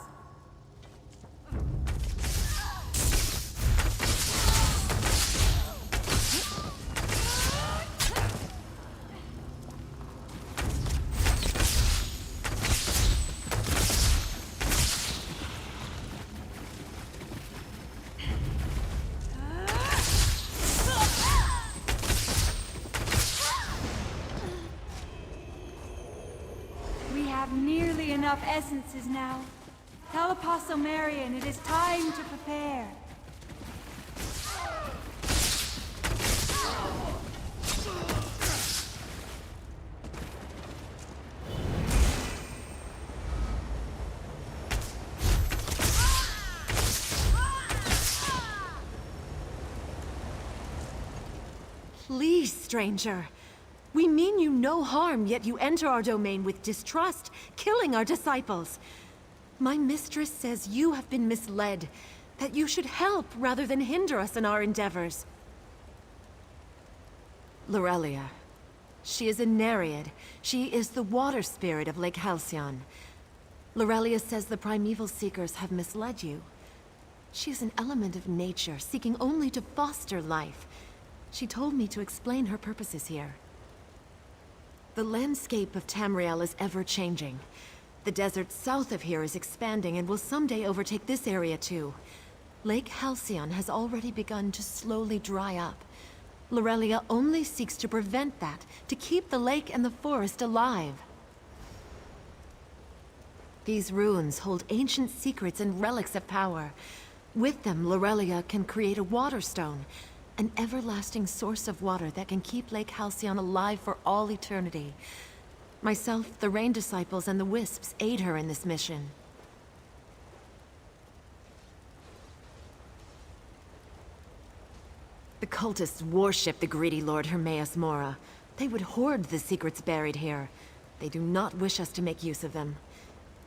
Nearly enough essences now. Tell Apostle Marion it is time to prepare. Please, stranger. We mean you no harm, yet you enter our domain with distrust, killing our disciples. My mistress says you have been misled, that you should help rather than hinder us in our endeavors. Lorelia. She is a Nereid. She is the water spirit of Lake Halcyon. Lorelia says the primeval seekers have misled you. She is an element of nature, seeking only to foster life. She told me to explain her purposes here. The landscape of Tamriel is ever-changing. The desert south of here is expanding and will someday overtake this area too. Lake Halcyon has already begun to slowly dry up. Lorelia only seeks to prevent that, to keep the lake and the forest alive. These ruins hold ancient secrets and relics of power. With them, Lorelia can create a water stone, an everlasting source of water that can keep Lake Halcyon alive for all eternity. Myself, the Rain Disciples, and the Wisps aid her in this mission. The cultists worship the greedy Lord Hermaeus Mora. They would hoard the secrets buried here. They do not wish us to make use of them.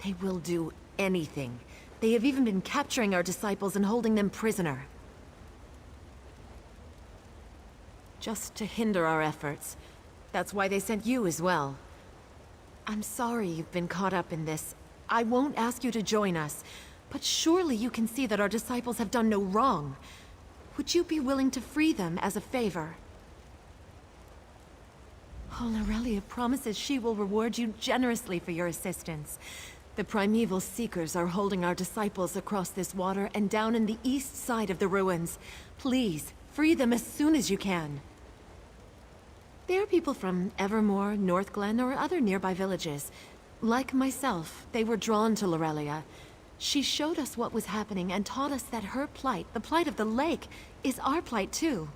They will do anything. They have even been capturing our disciples and holding them prisoner. Just to hinder our efforts. That's why they sent you as well. I'm sorry you've been caught up in this. I won't ask you to join us, but surely you can see that our disciples have done no wrong. Would you be willing to free them as a favor? Oh, Lorelia promises she will reward you generously for your assistance. The Primeval Seekers are holding our disciples across this water and down in the east side of the ruins. Please, free them as soon as you can. They are people from Evermore, Northglen, or other nearby villages. Like myself, they were drawn to Lorelia. She showed us what was happening and taught us that her plight, the plight of the lake, is our plight too.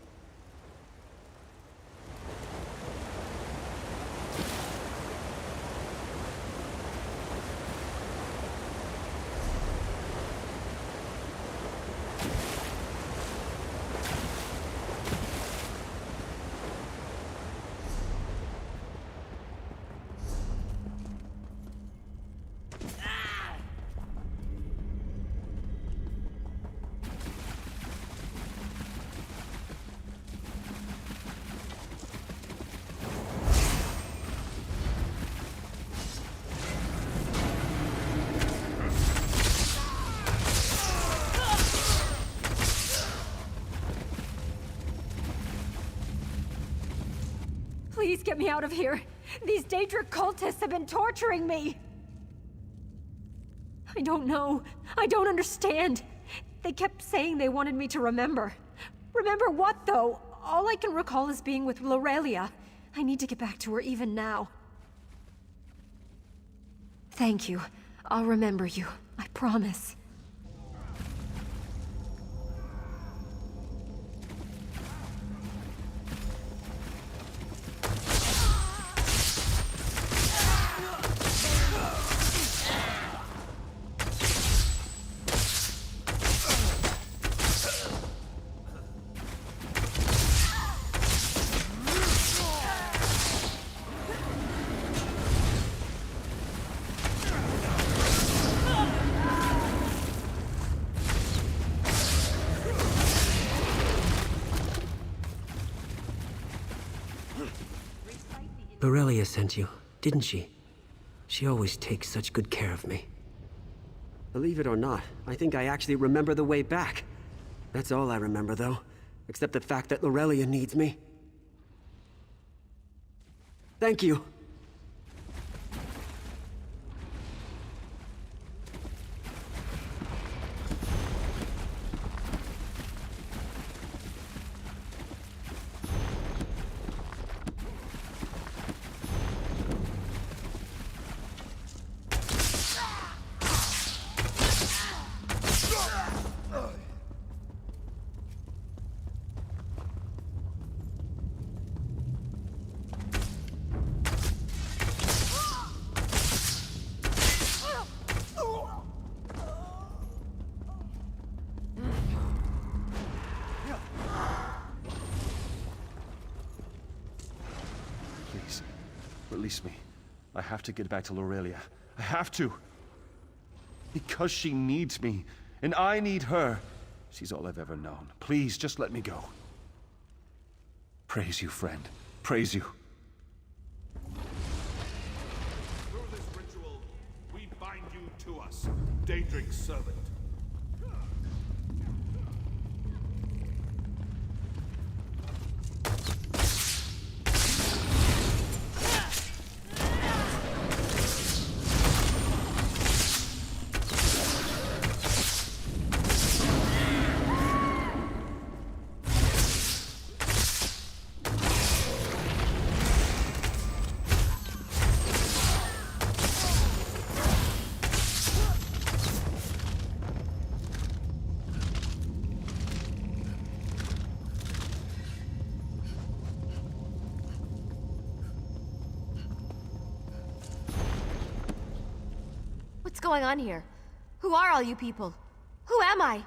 Please get me out of here. These Daedric cultists have been torturing me. I don't know. I don't understand. They kept saying they wanted me to remember. Remember what, though? All I can recall is being with Lorelia. I need to get back to her even now. Thank you. I'll remember you. I promise. Lorelia sent you, didn't she? She always takes such good care of me. Believe it or not, I think I actually remember the way back. That's all I remember, though. Except the fact that Lorelia needs me. Thank you. Release me. I have to get back to Lorelia. I have to. Because she needs me, and I need her. She's all I've ever known. Please, just let me go. Praise you, friend. Praise you. Through this ritual, we bind you to us, Daedric servant. What's going on here? Who are all you people? Who am I?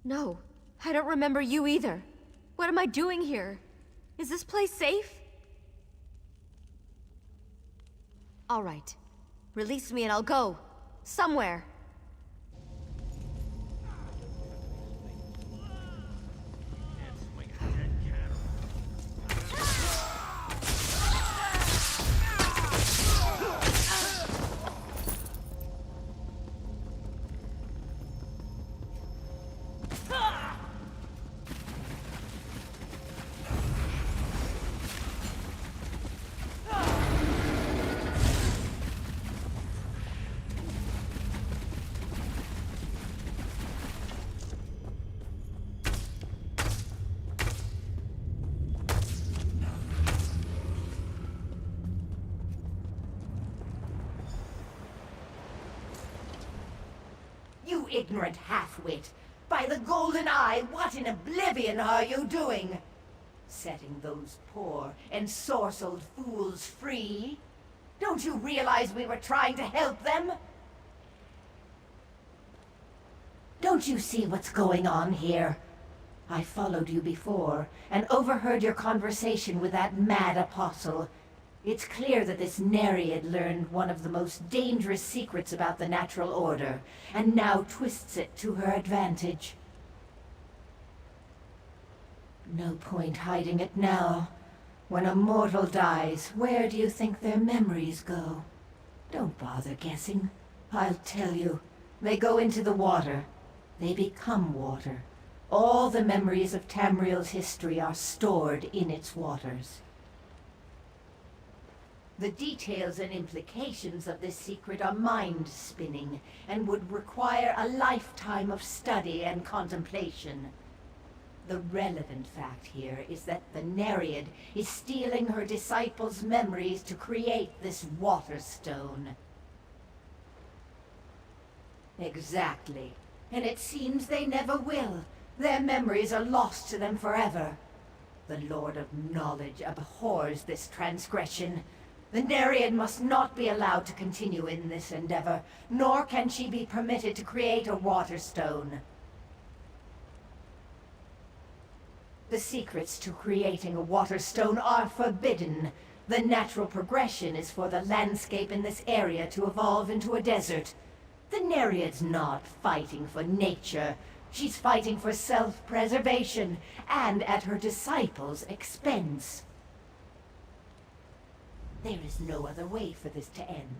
No, I don't remember you either. What am I doing here? Is this place safe? All right. Release me and I'll go. Somewhere. You ignorant half-wit! By the Golden Eye, what in oblivion are you doing? Setting those poor, ensorcelled fools free? Don't you realize we were trying to help them? Don't you see what's going on here? I followed you before, and overheard your conversation with that mad apostle. It's clear that this Nereid learned one of the most dangerous secrets about the natural order, and now twists it to her advantage. No point hiding it now. When a mortal dies, where do you think their memories go? Don't bother guessing. I'll tell you. They go into the water. They become water. All the memories of Tamriel's history are stored in its waters. The details and implications of this secret are mind-spinning, and would require a lifetime of study and contemplation. The relevant fact here is that the Nereid is stealing her disciples' memories to create this water stone. Exactly. And it seems they never will. Their memories are lost to them forever. The Lord of Knowledge abhors this transgression. The Nereid must not be allowed to continue in this endeavor, nor can she be permitted to create a water stone. The secrets to creating a water stone are forbidden. The natural progression is for the landscape in this area to evolve into a desert. The Nereid's not fighting for nature. She's fighting for self-preservation, and at her disciples' expense. There is no other way for this to end.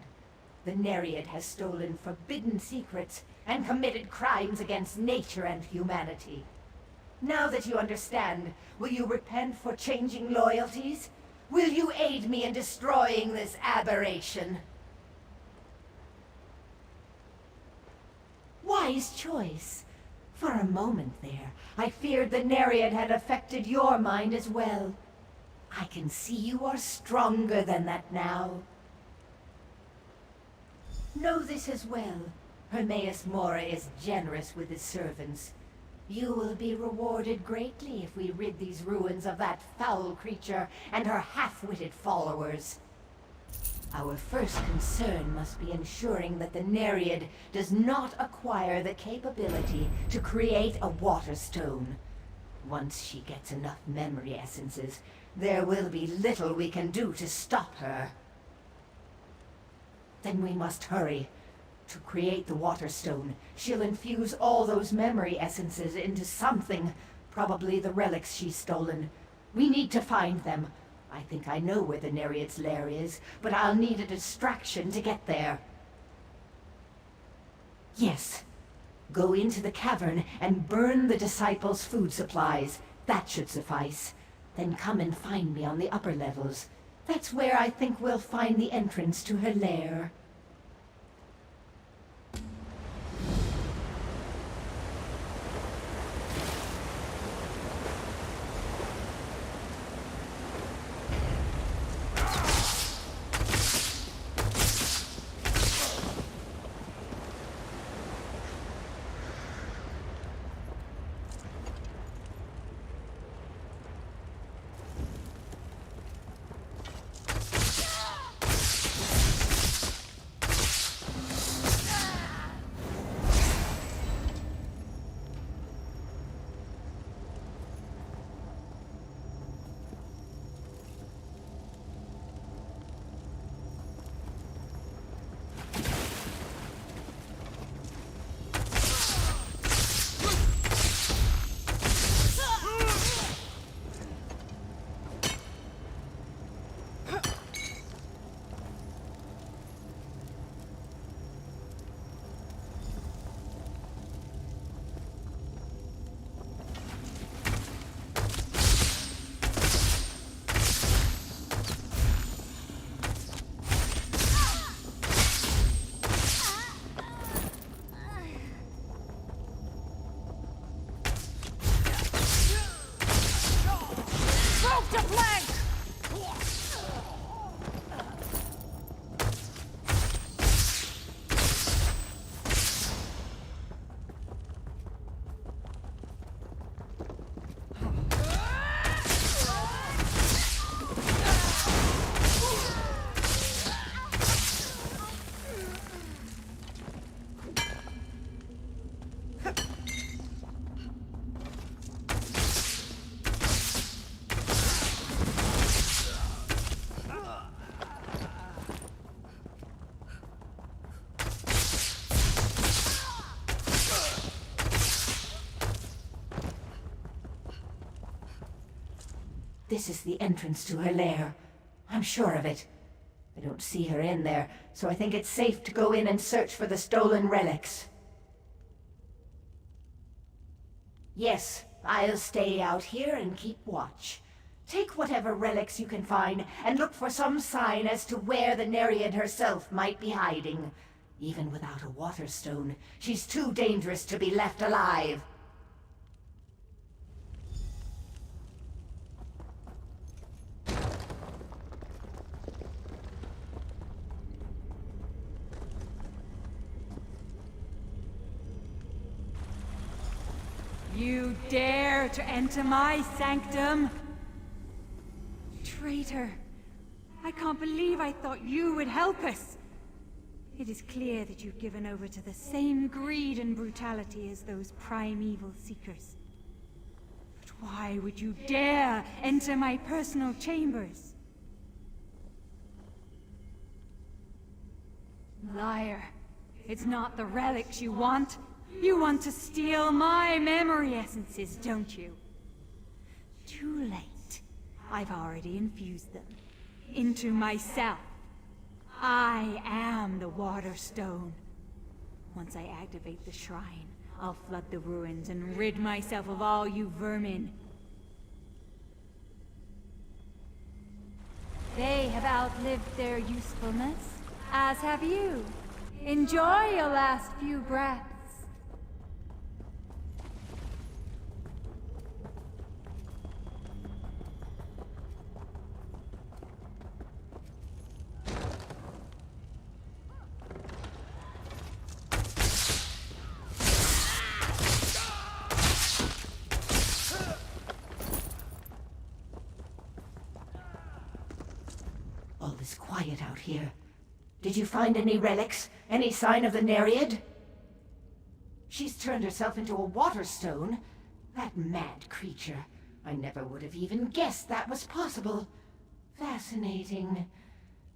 The Nereid has stolen forbidden secrets and committed crimes against nature and humanity. Now that you understand, will you repent for changing loyalties? Will you aid me in destroying this aberration? Wise choice. For a moment there, I feared the Nereid had affected your mind as well. I can see you are stronger than that now. Know this as well. Hermaeus Mora is generous with his servants. You will be rewarded greatly if we rid these ruins of that foul creature and her half-witted followers. Our first concern must be ensuring that the Nereid does not acquire the capability to create a water stone. Once she gets enough memory essences, there will be little we can do to stop her. Then we must hurry. To create the water stone, she'll infuse all those memory essences into something, probably the relics she's stolen. We need to find them. I think I know where the Nereid's lair is, but I'll need a distraction to get there. Yes. Go into the cavern and burn the disciples' food supplies. That should suffice. Then come and find me on the upper levels. That's where I think we'll find the entrance to her lair. This is the entrance to her lair. I'm sure of it. I don't see her in there, so I think it's safe to go in and search for the stolen relics. Yes, I'll stay out here and keep watch. Take whatever relics you can find, and look for some sign as to where the Nereid herself might be hiding. Even without a water stone, she's too dangerous to be left alive. You dare to enter my sanctum? Traitor! I can't believe I thought you would help us! It is clear that you've given over to the same greed and brutality as those primeval seekers. But why would you dare enter my personal chambers? Liar! It's not the relics you want. You want to steal my memory essences, don't you? Too late. I've already infused them into myself. I am the Water Stone. Once I activate the shrine, I'll flood the ruins and rid myself of all you vermin. They have outlived their usefulness, as have you. Enjoy your last few breaths. All is quiet out here. Did you find any relics? Any sign of the Nereid? She's turned herself into a water stone? That mad creature. I never would have even guessed that was possible. Fascinating.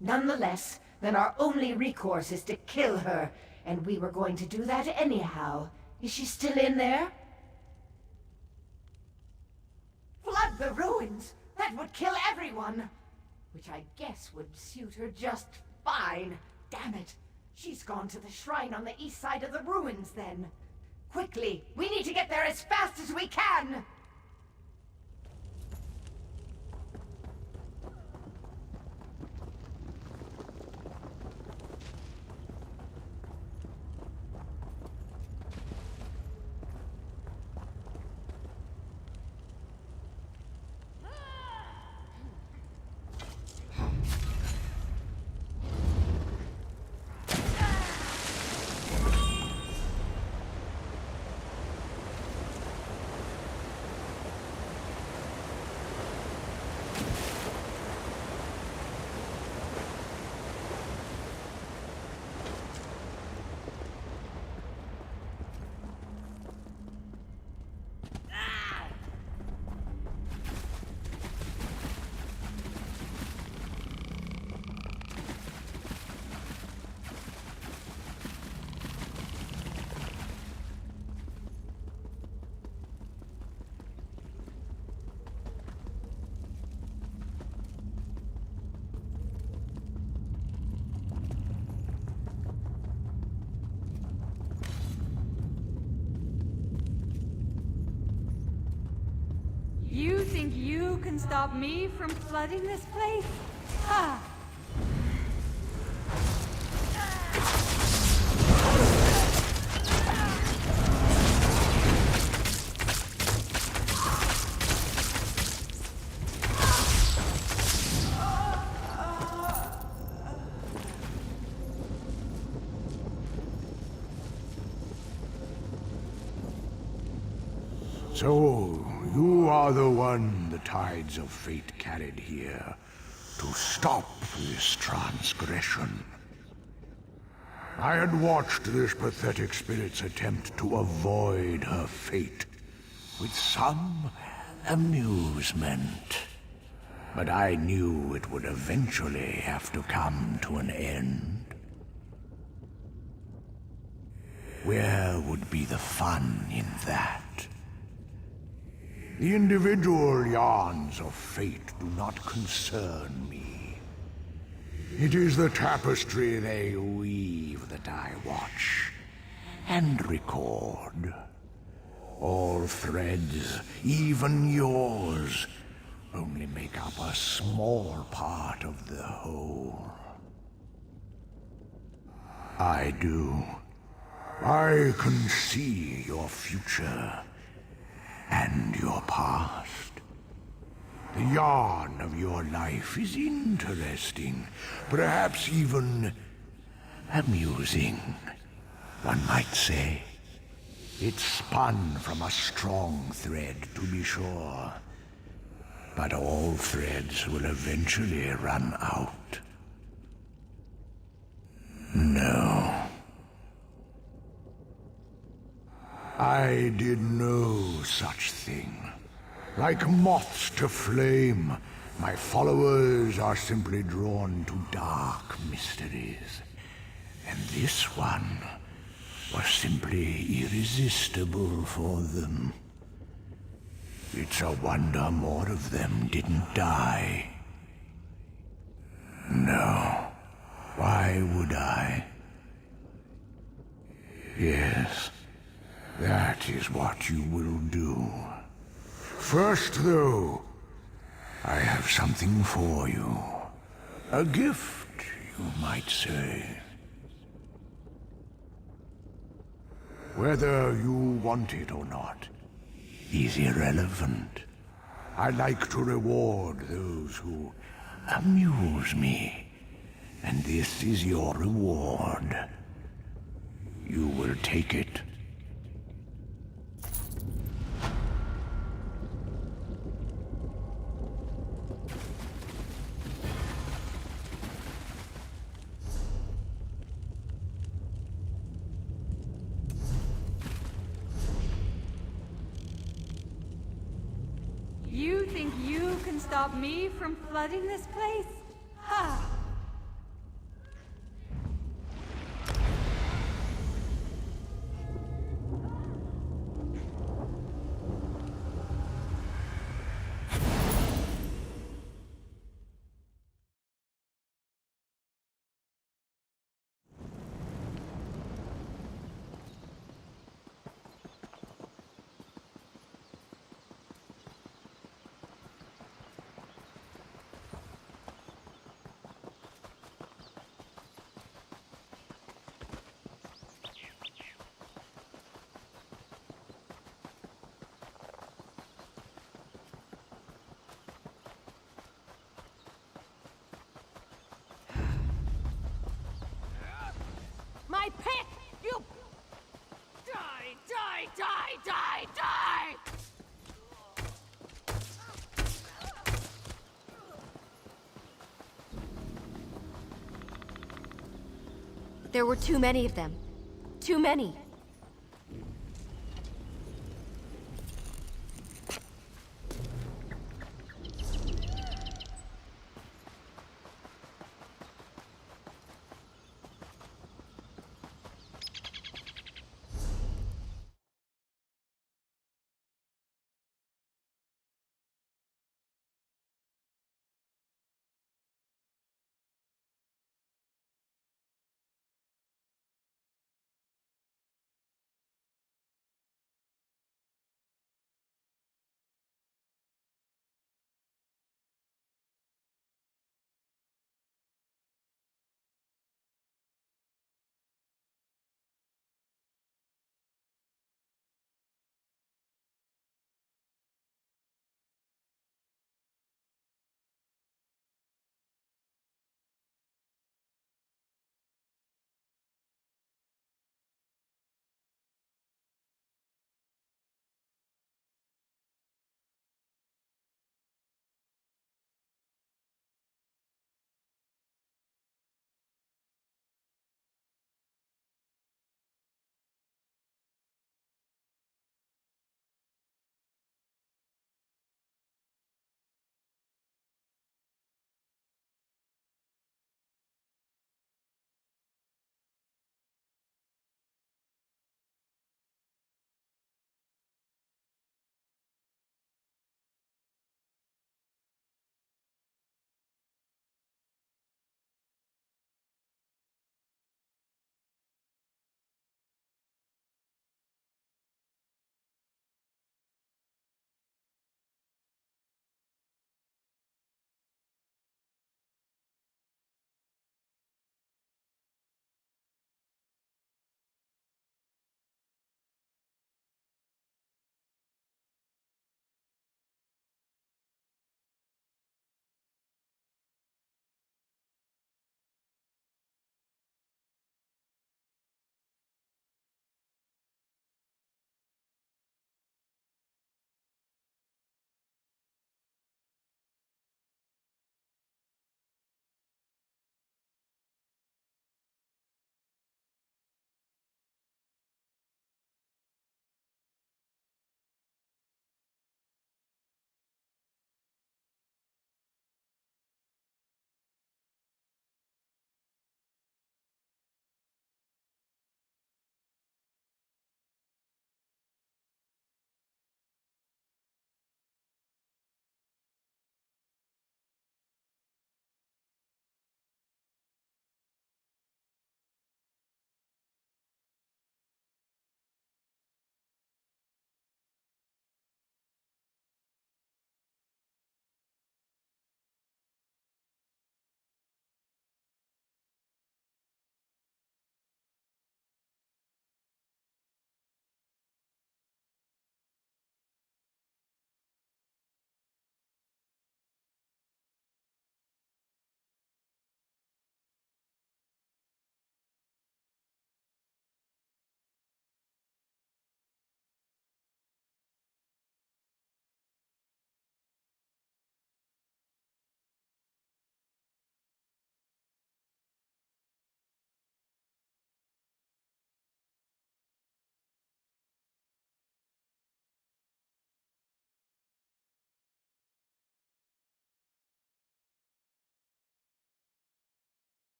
Nonetheless, then our only recourse is to kill her, and we were going to do that anyhow. Is she still in there? Flood the ruins! That would kill everyone! Which I guess would suit her just fine. Damn it! She's gone to the shrine on the east side of the ruins, then. Quickly! We need to get there as fast as we can! You think you can stop me from flooding this place? Ah! So, you are the one the tides of fate carried here to stop this transgression. I had watched this pathetic spirit's attempt to avoid her fate with some amusement. But I knew it would eventually have to come to an end. Where would be the fun in that? The individual yarns of fate do not concern me. It is the tapestry they weave that I watch and record. All threads, even yours, only make up a small part of the whole. I do. I can see your future and your past. The yarn of your life is interesting, perhaps even amusing, one might say. It's spun from a strong thread, to be sure. But all threads will eventually run out. No. I did no such thing. Like moths to flame, my followers are simply drawn to dark mysteries. And this one was simply irresistible for them. It's a wonder more of them didn't die. No. Why would I? Yes, that is what you will do. First, though, I have something for you. A gift, you might say. Whether you want it or not is irrelevant. I like to reward those who amuse me. And this is your reward. You will take it. You think you can stop me from flooding this place? Ha! My pick! You... Die, die, die, die, die! There were too many of them. Too many.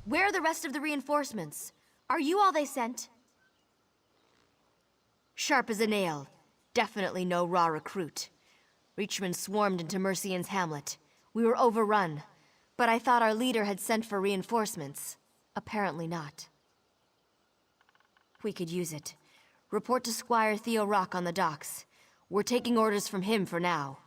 Where are the rest of the reinforcements? Are you all they sent? Sharp as a nail. Definitely no raw recruit. Reachmen swarmed into Mercian's hamlet. We were overrun, but I thought our leader had sent for reinforcements. Apparently not. We could use it. Report to Squire Theo Rock on the docks. We're taking orders from him for now.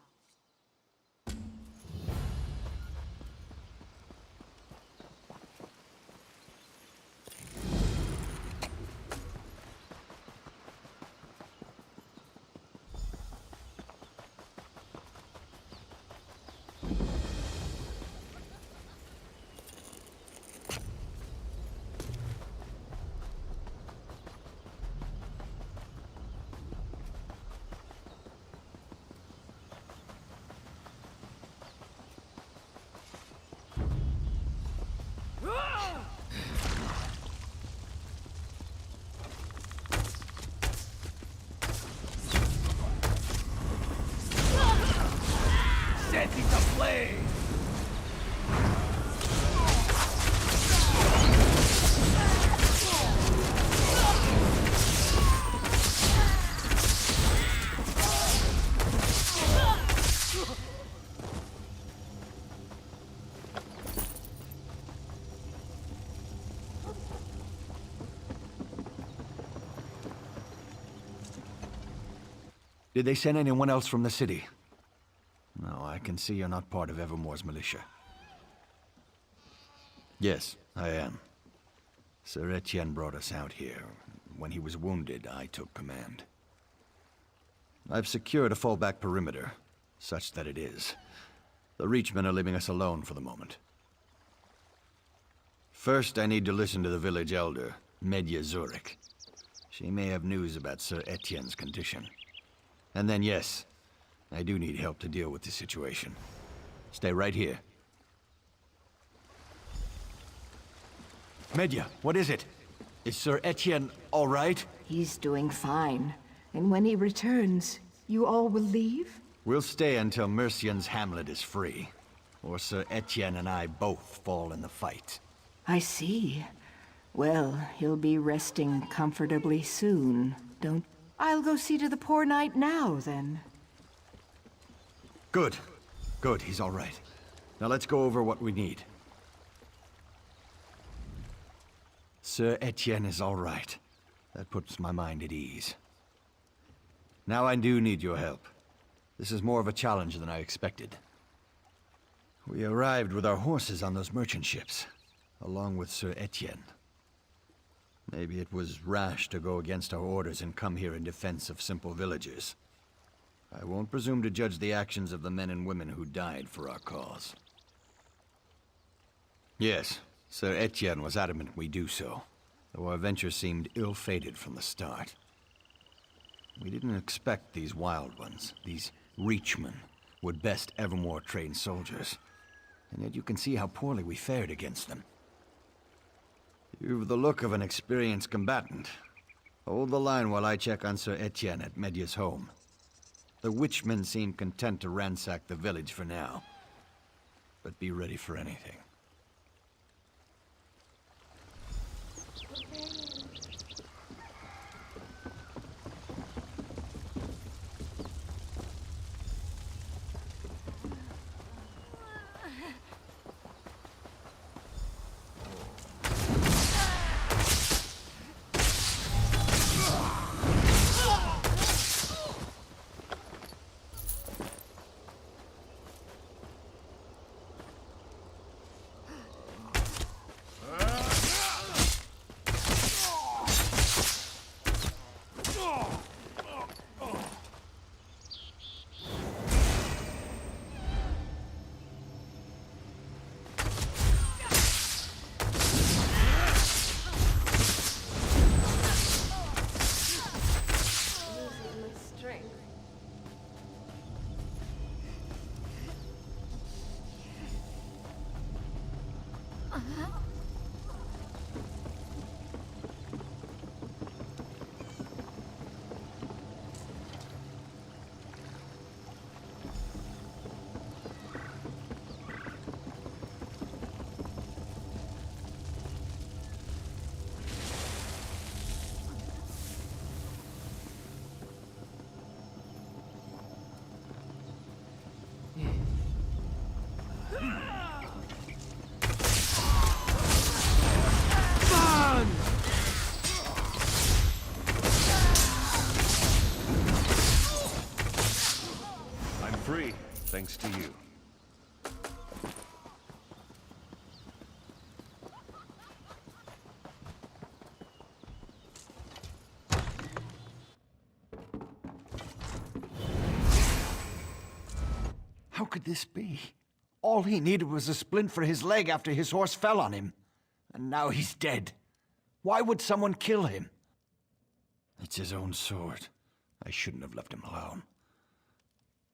Set it aflame! Did they send anyone else from the city? No, I can see you're not part of Evermore's militia. Yes, I am. Sir Etienne brought us out here. When he was wounded, I took command. I've secured a fallback perimeter, such that it is. The Reachmen are leaving us alone for the moment. First, I need to listen to the village elder, Medya Zurich. She may have news about Sir Etienne's condition. And then, yes, I do need help to deal with the situation. Stay right here. Medya, what is it? Is Sir Etienne all right? He's doing fine. And when he returns, you all will leave? We'll stay until Mercian's hamlet is free. Or Sir Etienne and I both fall in the fight. I see. Well, he'll be resting comfortably soon, don't... I'll go see to the poor knight now, then. Good. Good, he's all right. Now let's go over what we need. Sir Etienne is all right. That puts my mind at ease. Now I do need your help. This is more of a challenge than I expected. We arrived with our horses on those merchant ships, along with Sir Etienne. Maybe it was rash to go against our orders and come here in defense of simple villagers. I won't presume to judge the actions of the men and women who died for our cause. Yes, Sir Etienne was adamant we do so, though our venture seemed ill-fated from the start. We didn't expect these wild ones, these Reachmen, would best Evermore trained soldiers. And yet you can see how poorly we fared against them. You've the look of an experienced combatant. Hold the line while I check on Sir Etienne at Medya's home. The Witchmen seem content to ransack the village for now. But be ready for anything. thanks to you. How could this be? All he needed was a splint for his leg after his horse fell on him. And now he's dead. Why would someone kill him? It's his own sword. I shouldn't have left him alone.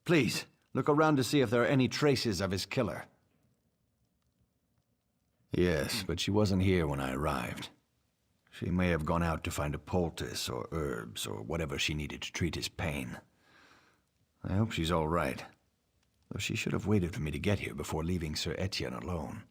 Please, look around to see if there are any traces of his killer. Yes, but she wasn't here when I arrived. She may have gone out to find a poultice or herbs or whatever she needed to treat his pain. I hope she's all right. Though she should have waited for me to get here before leaving Sir Etienne alone.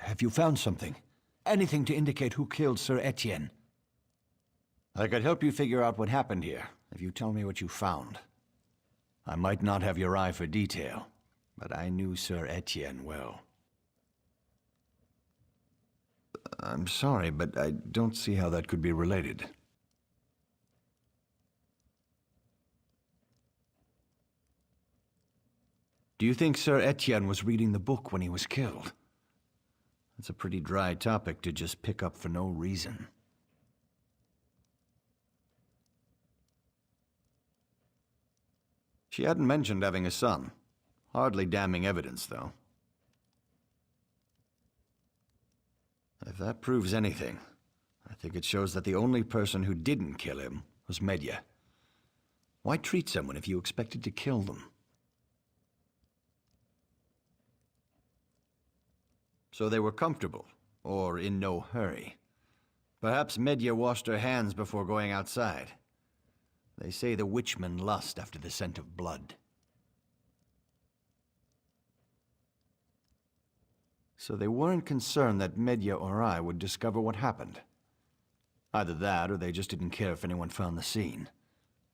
Have you found something? Anything to indicate who killed Sir Etienne? I could help you figure out what happened here, if you tell me what you found. I might not have your eye for detail, but I knew Sir Etienne well. I'm sorry, but I don't see how that could be related. Do you think Sir Etienne was reading the book when he was killed? It's a pretty dry topic to just pick up for no reason. She hadn't mentioned having a son. Hardly damning evidence, though. If that proves anything, I think it shows that the only person who didn't kill him was Medya. Why treat someone if you expected to kill them? So they were comfortable, or in no hurry. Perhaps Medya washed her hands before going outside. They say the witchmen lust after the scent of blood. So they weren't concerned that Medya or I would discover what happened. Either that, or they just didn't care if anyone found the scene,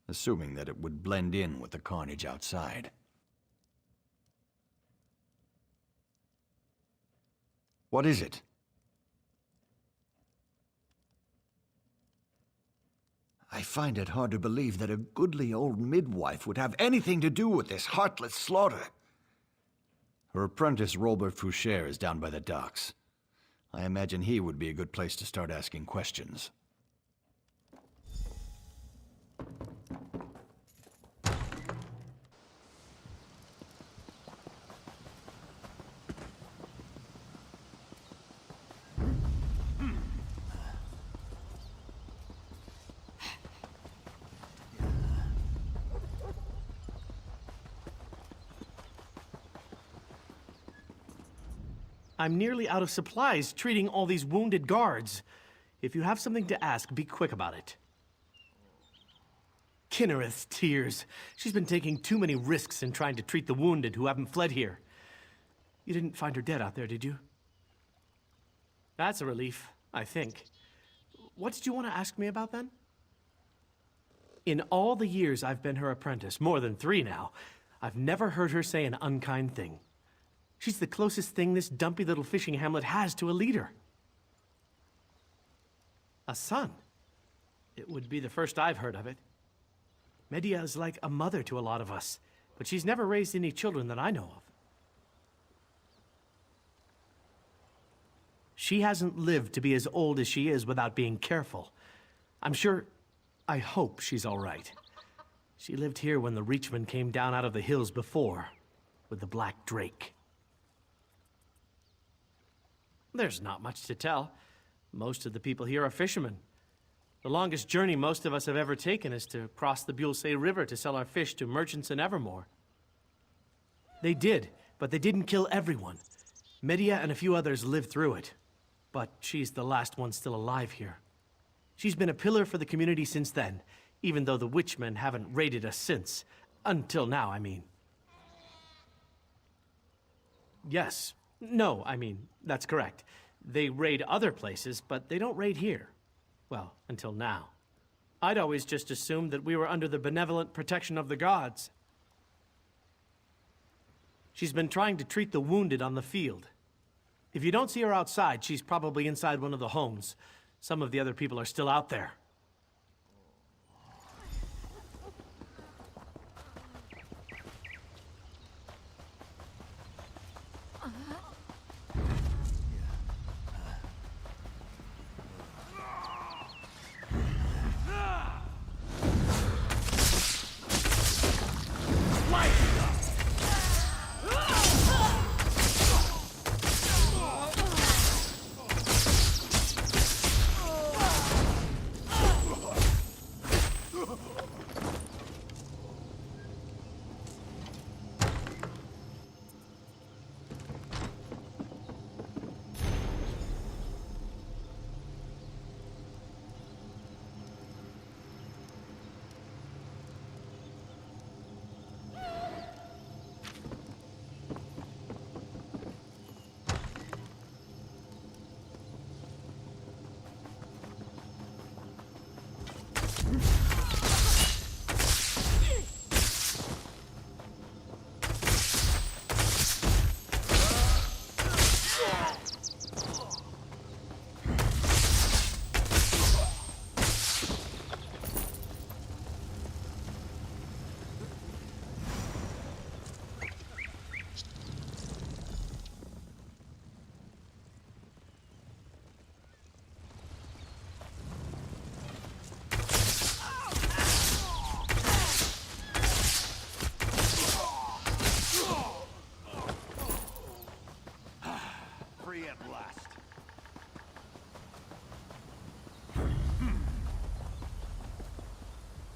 assuming that it would blend in with the carnage outside. What is it? I find it hard to believe that a goodly old midwife would have anything to do with this heartless slaughter. Her apprentice, Robert Foucher, is down by the docks. I imagine he would be a good place to start asking questions. I'm nearly out of supplies treating all these wounded guards. If you have something to ask, be quick about it. Kinnereth's tears. She's been taking too many risks in trying to treat the wounded who haven't fled here. You didn't find her dead out there, did you? That's a relief, I think. What did you want to ask me about then? In all the years I've been her apprentice, more than 3 now, I've never heard her say an unkind thing. She's the closest thing this dumpy little fishing hamlet has to a leader. A son? It would be the first I've heard of it. Medya is like a mother to a lot of us, but she's never raised any children that I know of. She hasn't lived to be as old as she is without being careful. I hope she's all right. She lived here when the Reachmen came down out of the hills before, with the Black Drake. There's not much to tell. Most of the people here are fishermen. The longest journey most of us have ever taken is to cross the Bulsey River to sell our fish to merchants in Evermore. They did, but they didn't kill everyone. Medea and a few others lived through it. But she's the last one still alive here. She's been a pillar for the community since then, even though the Witchmen haven't raided us since. Until now, I mean. Yes. No, I mean, that's correct. They raid other places, but they don't raid here. Well, until now. I'd always just assumed that we were under the benevolent protection of the gods. She's been trying to treat the wounded on the field. If you don't see her outside, she's probably inside one of the homes. Some of the other people are still out there.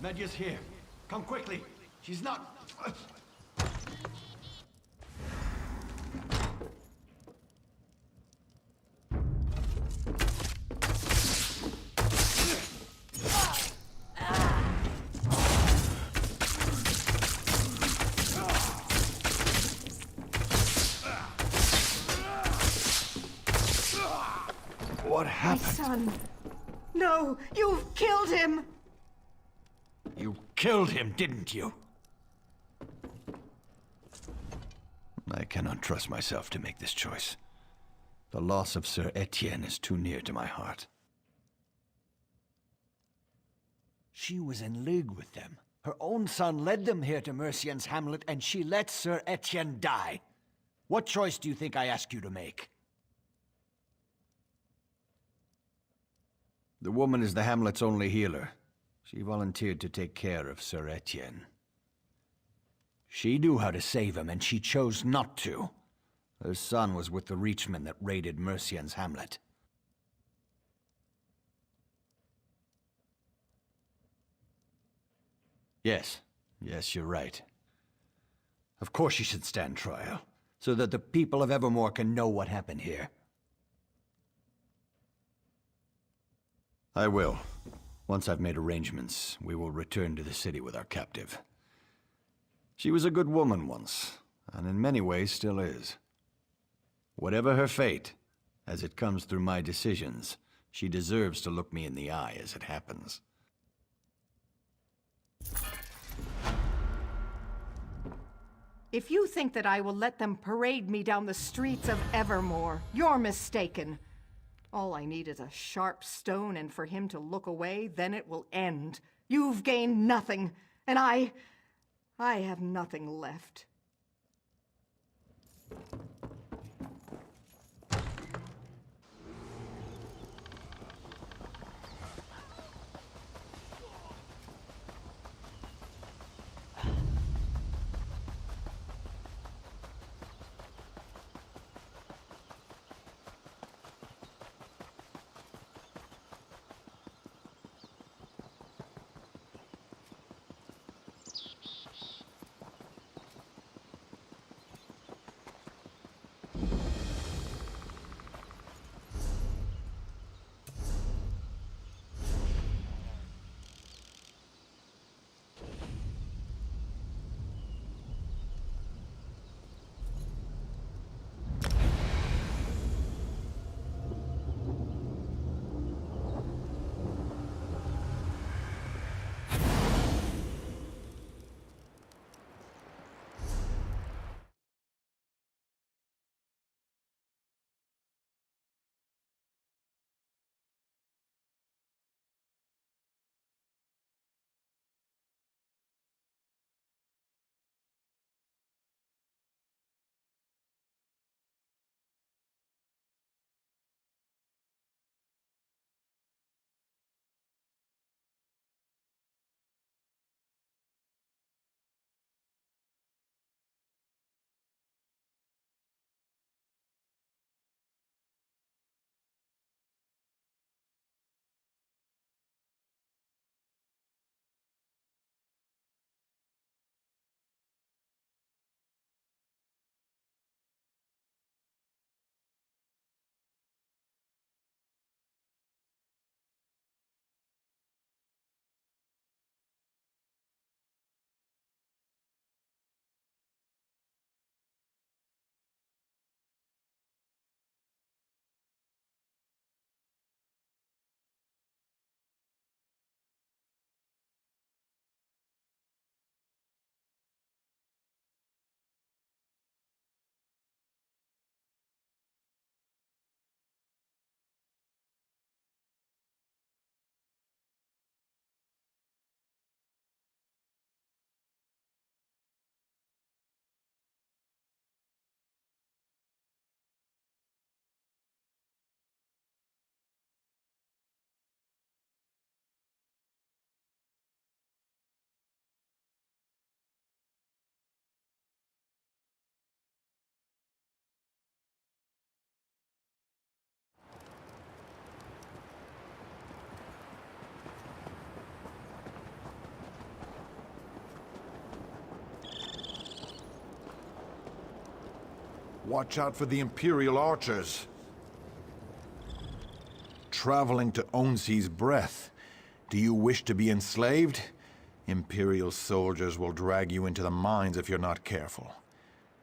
Medya's here. Come quickly. She's not... What happened? My son. No, you've killed him! You killed him, didn't you? I cannot trust myself to make this choice. The loss of Sir Etienne is too near to my heart. She was in league with them. Her own son led them here to Mercian's hamlet, and she let Sir Etienne die. What choice do you think I ask you to make? The woman is the hamlet's only healer. She volunteered to take care of Sir Etienne. She knew how to save him, and she chose not to. Her son was with the Reachmen that raided Mercian's hamlet. Yes, you're right. Of course she should stand trial, so that the people of Evermore can know what happened here. I will. Once I've made arrangements, we will return to the city with our captive. She was a good woman once, and in many ways still is. Whatever her fate, as it comes through my decisions, she deserves to look me in the eye as it happens. If you think that I will let them parade me down the streets of Evermore, you're mistaken. All I need is a sharp stone, and for him to look away, then it will end. You've gained nothing, and I have nothing left. Watch out for the Imperial archers. Traveling to Onsi's breath. Do you wish to be enslaved? Imperial soldiers will drag you into the mines if you're not careful.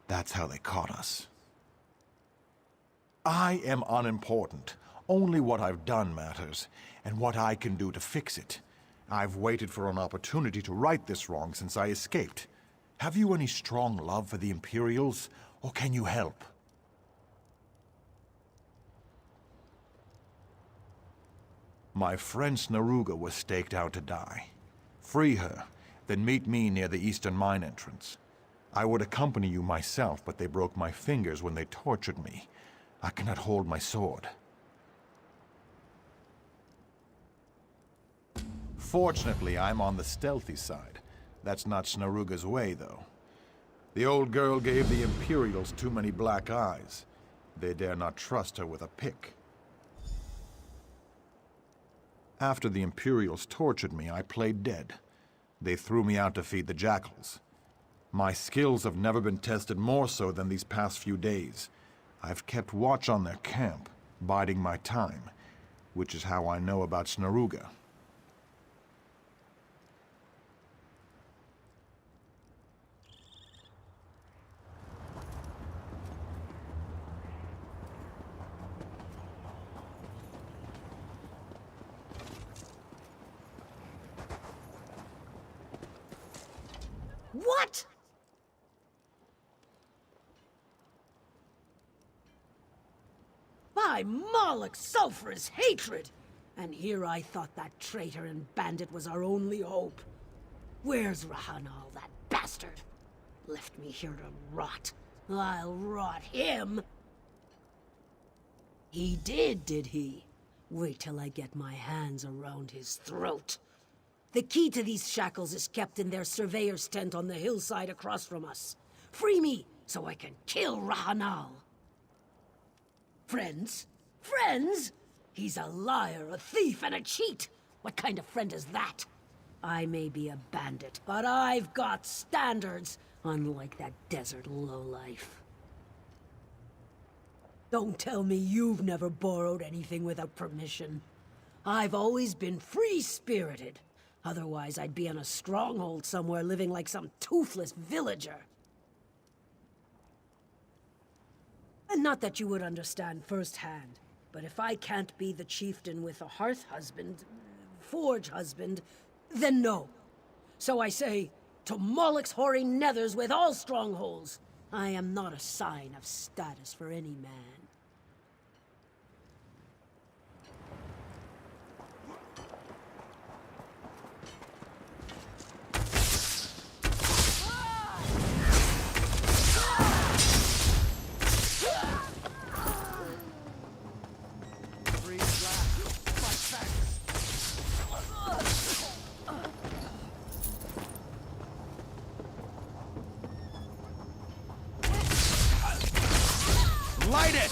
That's how they caught us. I am unimportant. Only what I've done matters, and what I can do to fix it. I've waited for an opportunity to right this wrong since I escaped. Have you any strong love for the Imperials, or can you help? My friend Snaruga was staked out to die. Free her, then meet me near the eastern mine entrance. I would accompany you myself, but they broke my fingers when they tortured me. I cannot hold my sword. Fortunately, I'm on the stealthy side. That's not Snaruga's way, though. The old girl gave the Imperials too many black eyes. They dare not trust her with a pick. After the Imperials tortured me, I played dead. They threw me out to feed the jackals. My skills have never been tested more so than these past few days. I've kept watch on their camp, biding my time, which is how I know about Snaruga. What? By Moloch's sulphurous hatred! And here I thought that traitor and bandit was our only hope. Where's Rahanal, that bastard? Left me here to rot. I'll rot him! He did he? Wait till I get my hands around his throat. The key to these shackles is kept in their surveyor's tent on the hillside across from us. Free me, so I can kill Rahanal. Friends? Friends? He's a liar, a thief, and a cheat. What kind of friend is that? I may be a bandit, but I've got standards, unlike that desert lowlife. Don't tell me you've never borrowed anything without permission. I've always been free-spirited. Otherwise, I'd be in a stronghold somewhere living like some toothless villager. And not that you would understand firsthand, but if I can't be the chieftain with a hearth husband, forge husband, then no. So I say, to Moloch's hoary nethers with all strongholds, I am not a sign of status for any man. Light it!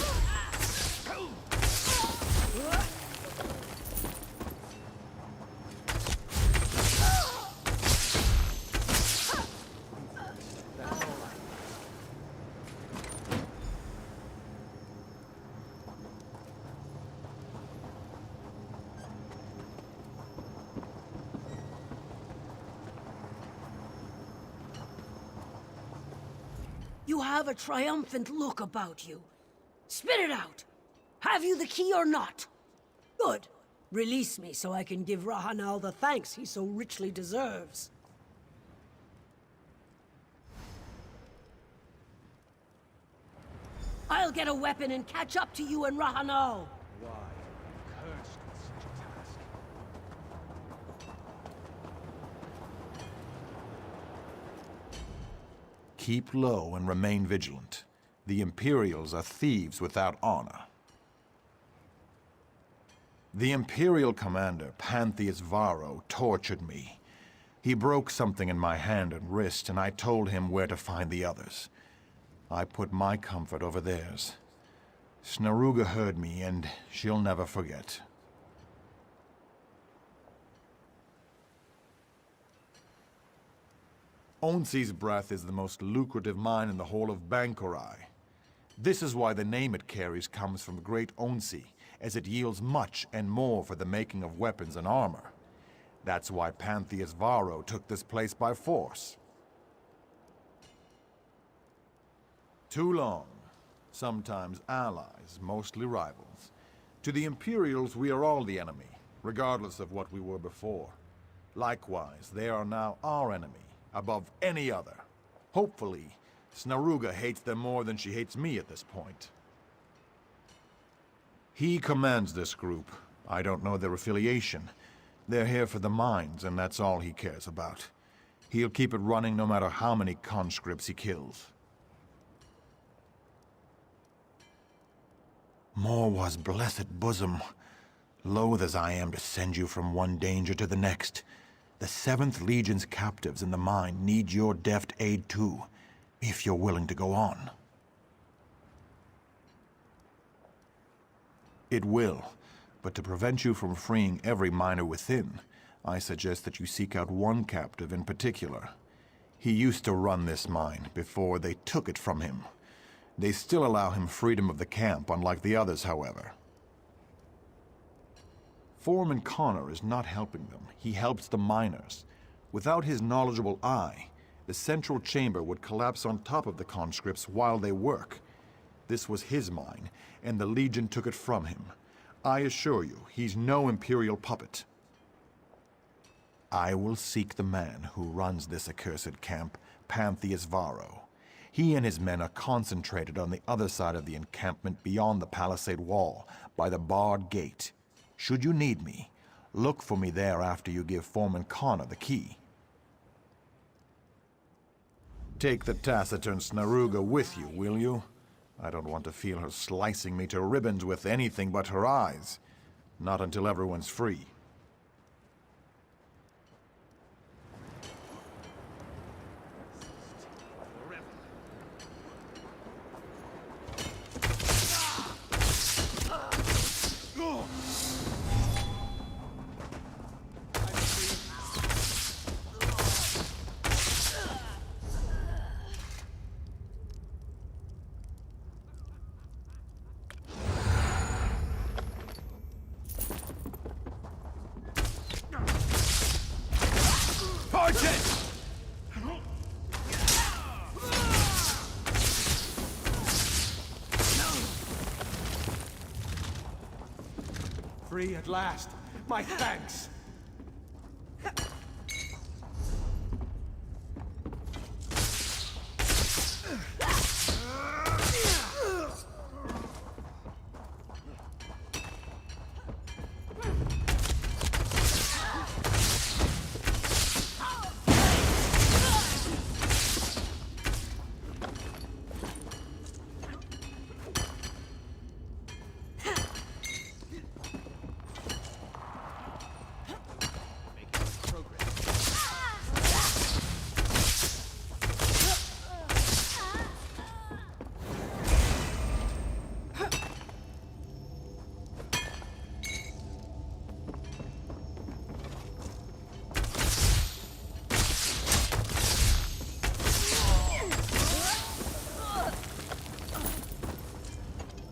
You have a triumphant look about you. Spit it out! Have you the key or not? Good. Release me so I can give Rahanal the thanks he so richly deserves. I'll get a weapon and catch up to you and Rahanal. Why? Cursed with such a task. Keep low and remain vigilant. The Imperials are thieves without honor. The Imperial commander, Pantheus Varro, tortured me. He broke something in my hand and wrist, and I told him where to find the others. I put my comfort over theirs. Snaruga heard me, and she'll never forget. Onsi's Breath is the most lucrative mine in the whole of Bankorai. This is why the name it carries comes from Great Onsi, as it yields much and more for the making of weapons and armor. That's why Pantheus Varro took this place by force. Too long. Sometimes allies, mostly rivals. To the Imperials, we are all the enemy, regardless of what we were before. Likewise, they are now our enemy, above any other. Hopefully, Snaruga hates them more than she hates me at this point. He commands this group. I don't know their affiliation. They're here for the mines, and that's all he cares about. He'll keep it running no matter how many conscripts he kills. Morwa's blessed bosom. Loath as I am to send you from one danger to the next, the 7th Legion's captives in the mine need your deft aid too, if you're willing to go on. It will, but to prevent you from freeing every miner within, I suggest that you seek out one captive in particular. He used to run this mine before they took it from him. They still allow him freedom of the camp, unlike the others, however. Foreman Connor is not helping them. He helps the miners. Without his knowledgeable eye, the central chamber would collapse on top of the conscripts while they work. This was his mine, and the Legion took it from him. I assure you, he's no Imperial puppet. I will seek the man who runs this accursed camp, Pantheus Varro. He and his men are concentrated on the other side of the encampment beyond the palisade wall, by the barred gate. Should you need me, look for me there after you give Foreman Connor the key. Take the taciturn Snaruga with you, will you? I don't want to feel her slicing me to ribbons with anything but her eyes. Not until everyone's free. Free at last. My thanks.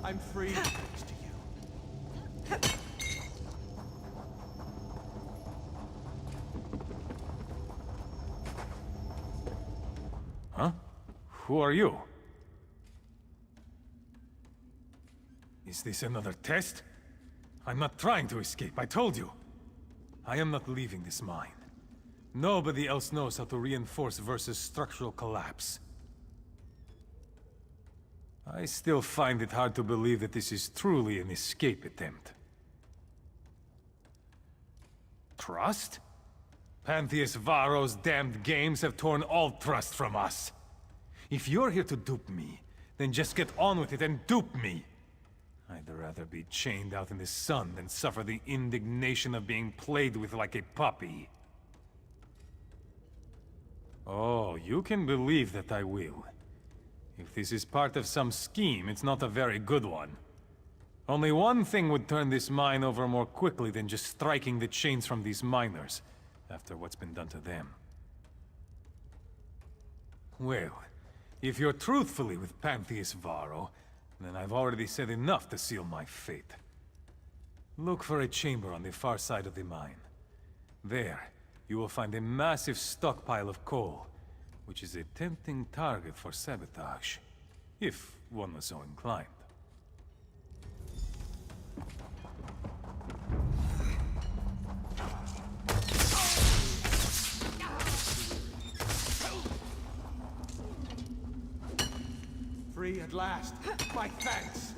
I'm free thanks to you. Huh? Who are you? Is this another test? I'm not trying to escape, I told you. I am not leaving this mine. Nobody else knows how to reinforce versus structural collapse. I still find it hard to believe that this is truly an escape attempt. Trust? Pantheus Varro's damned games have torn all trust from us. If you're here to dupe me, then just get on with it and dupe me. I'd rather be chained out in the sun than suffer the indignation of being played with like a puppy. Oh, you can believe that I will. If this is part of some scheme, it's not a very good one. Only one thing would turn this mine over more quickly than just striking the chains from these miners, after what's been done to them. Well, if you're truthfully with Pantheus Varro, Then I've already said enough to seal my fate. Look for a chamber on the far side of the mine. There, you will find a massive stockpile of coal, which is a tempting target for sabotage, if one was so inclined. Free at last. My thanks.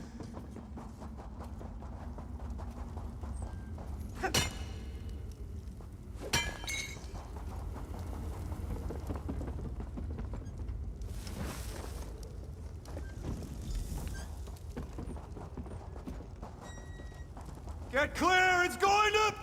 Get clear! It's going to...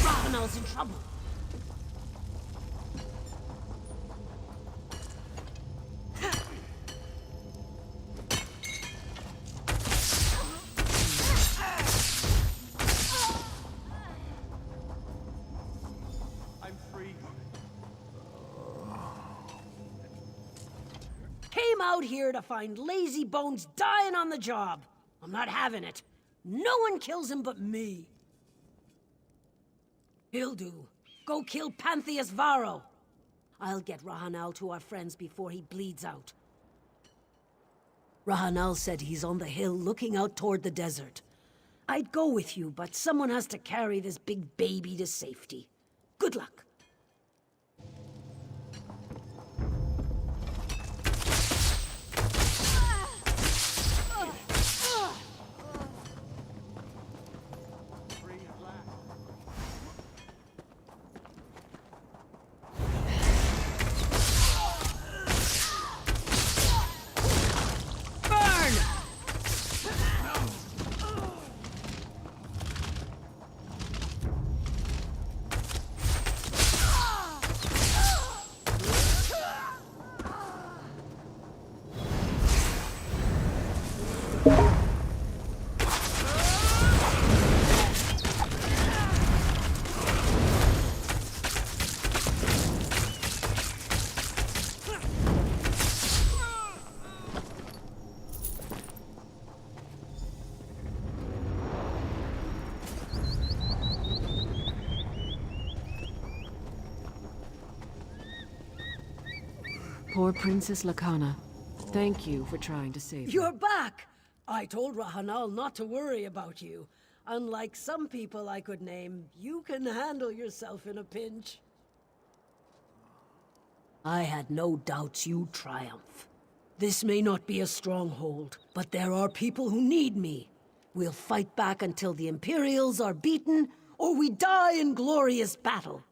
Rahanal's in trouble. I'm free. Came out here to find lazy bones dying on the job. I'm not having it. No one kills him but me. He'll do. Go kill Pantheus Varro. I'll get Rahanal to our friends before he bleeds out. Rahanal said he's on the hill looking out toward the desert. I'd go with you, but someone has to carry this big baby to safety. Good luck. Poor Princess Lakana. Thank you for trying to save her. You're back! I told Rahanal not to worry about you. Unlike some people I could name, you can handle yourself in a pinch. I had no doubts you'd triumph. This may not be a stronghold, but there are people who need me. We'll fight back until the Imperials are beaten, or we die in glorious battle.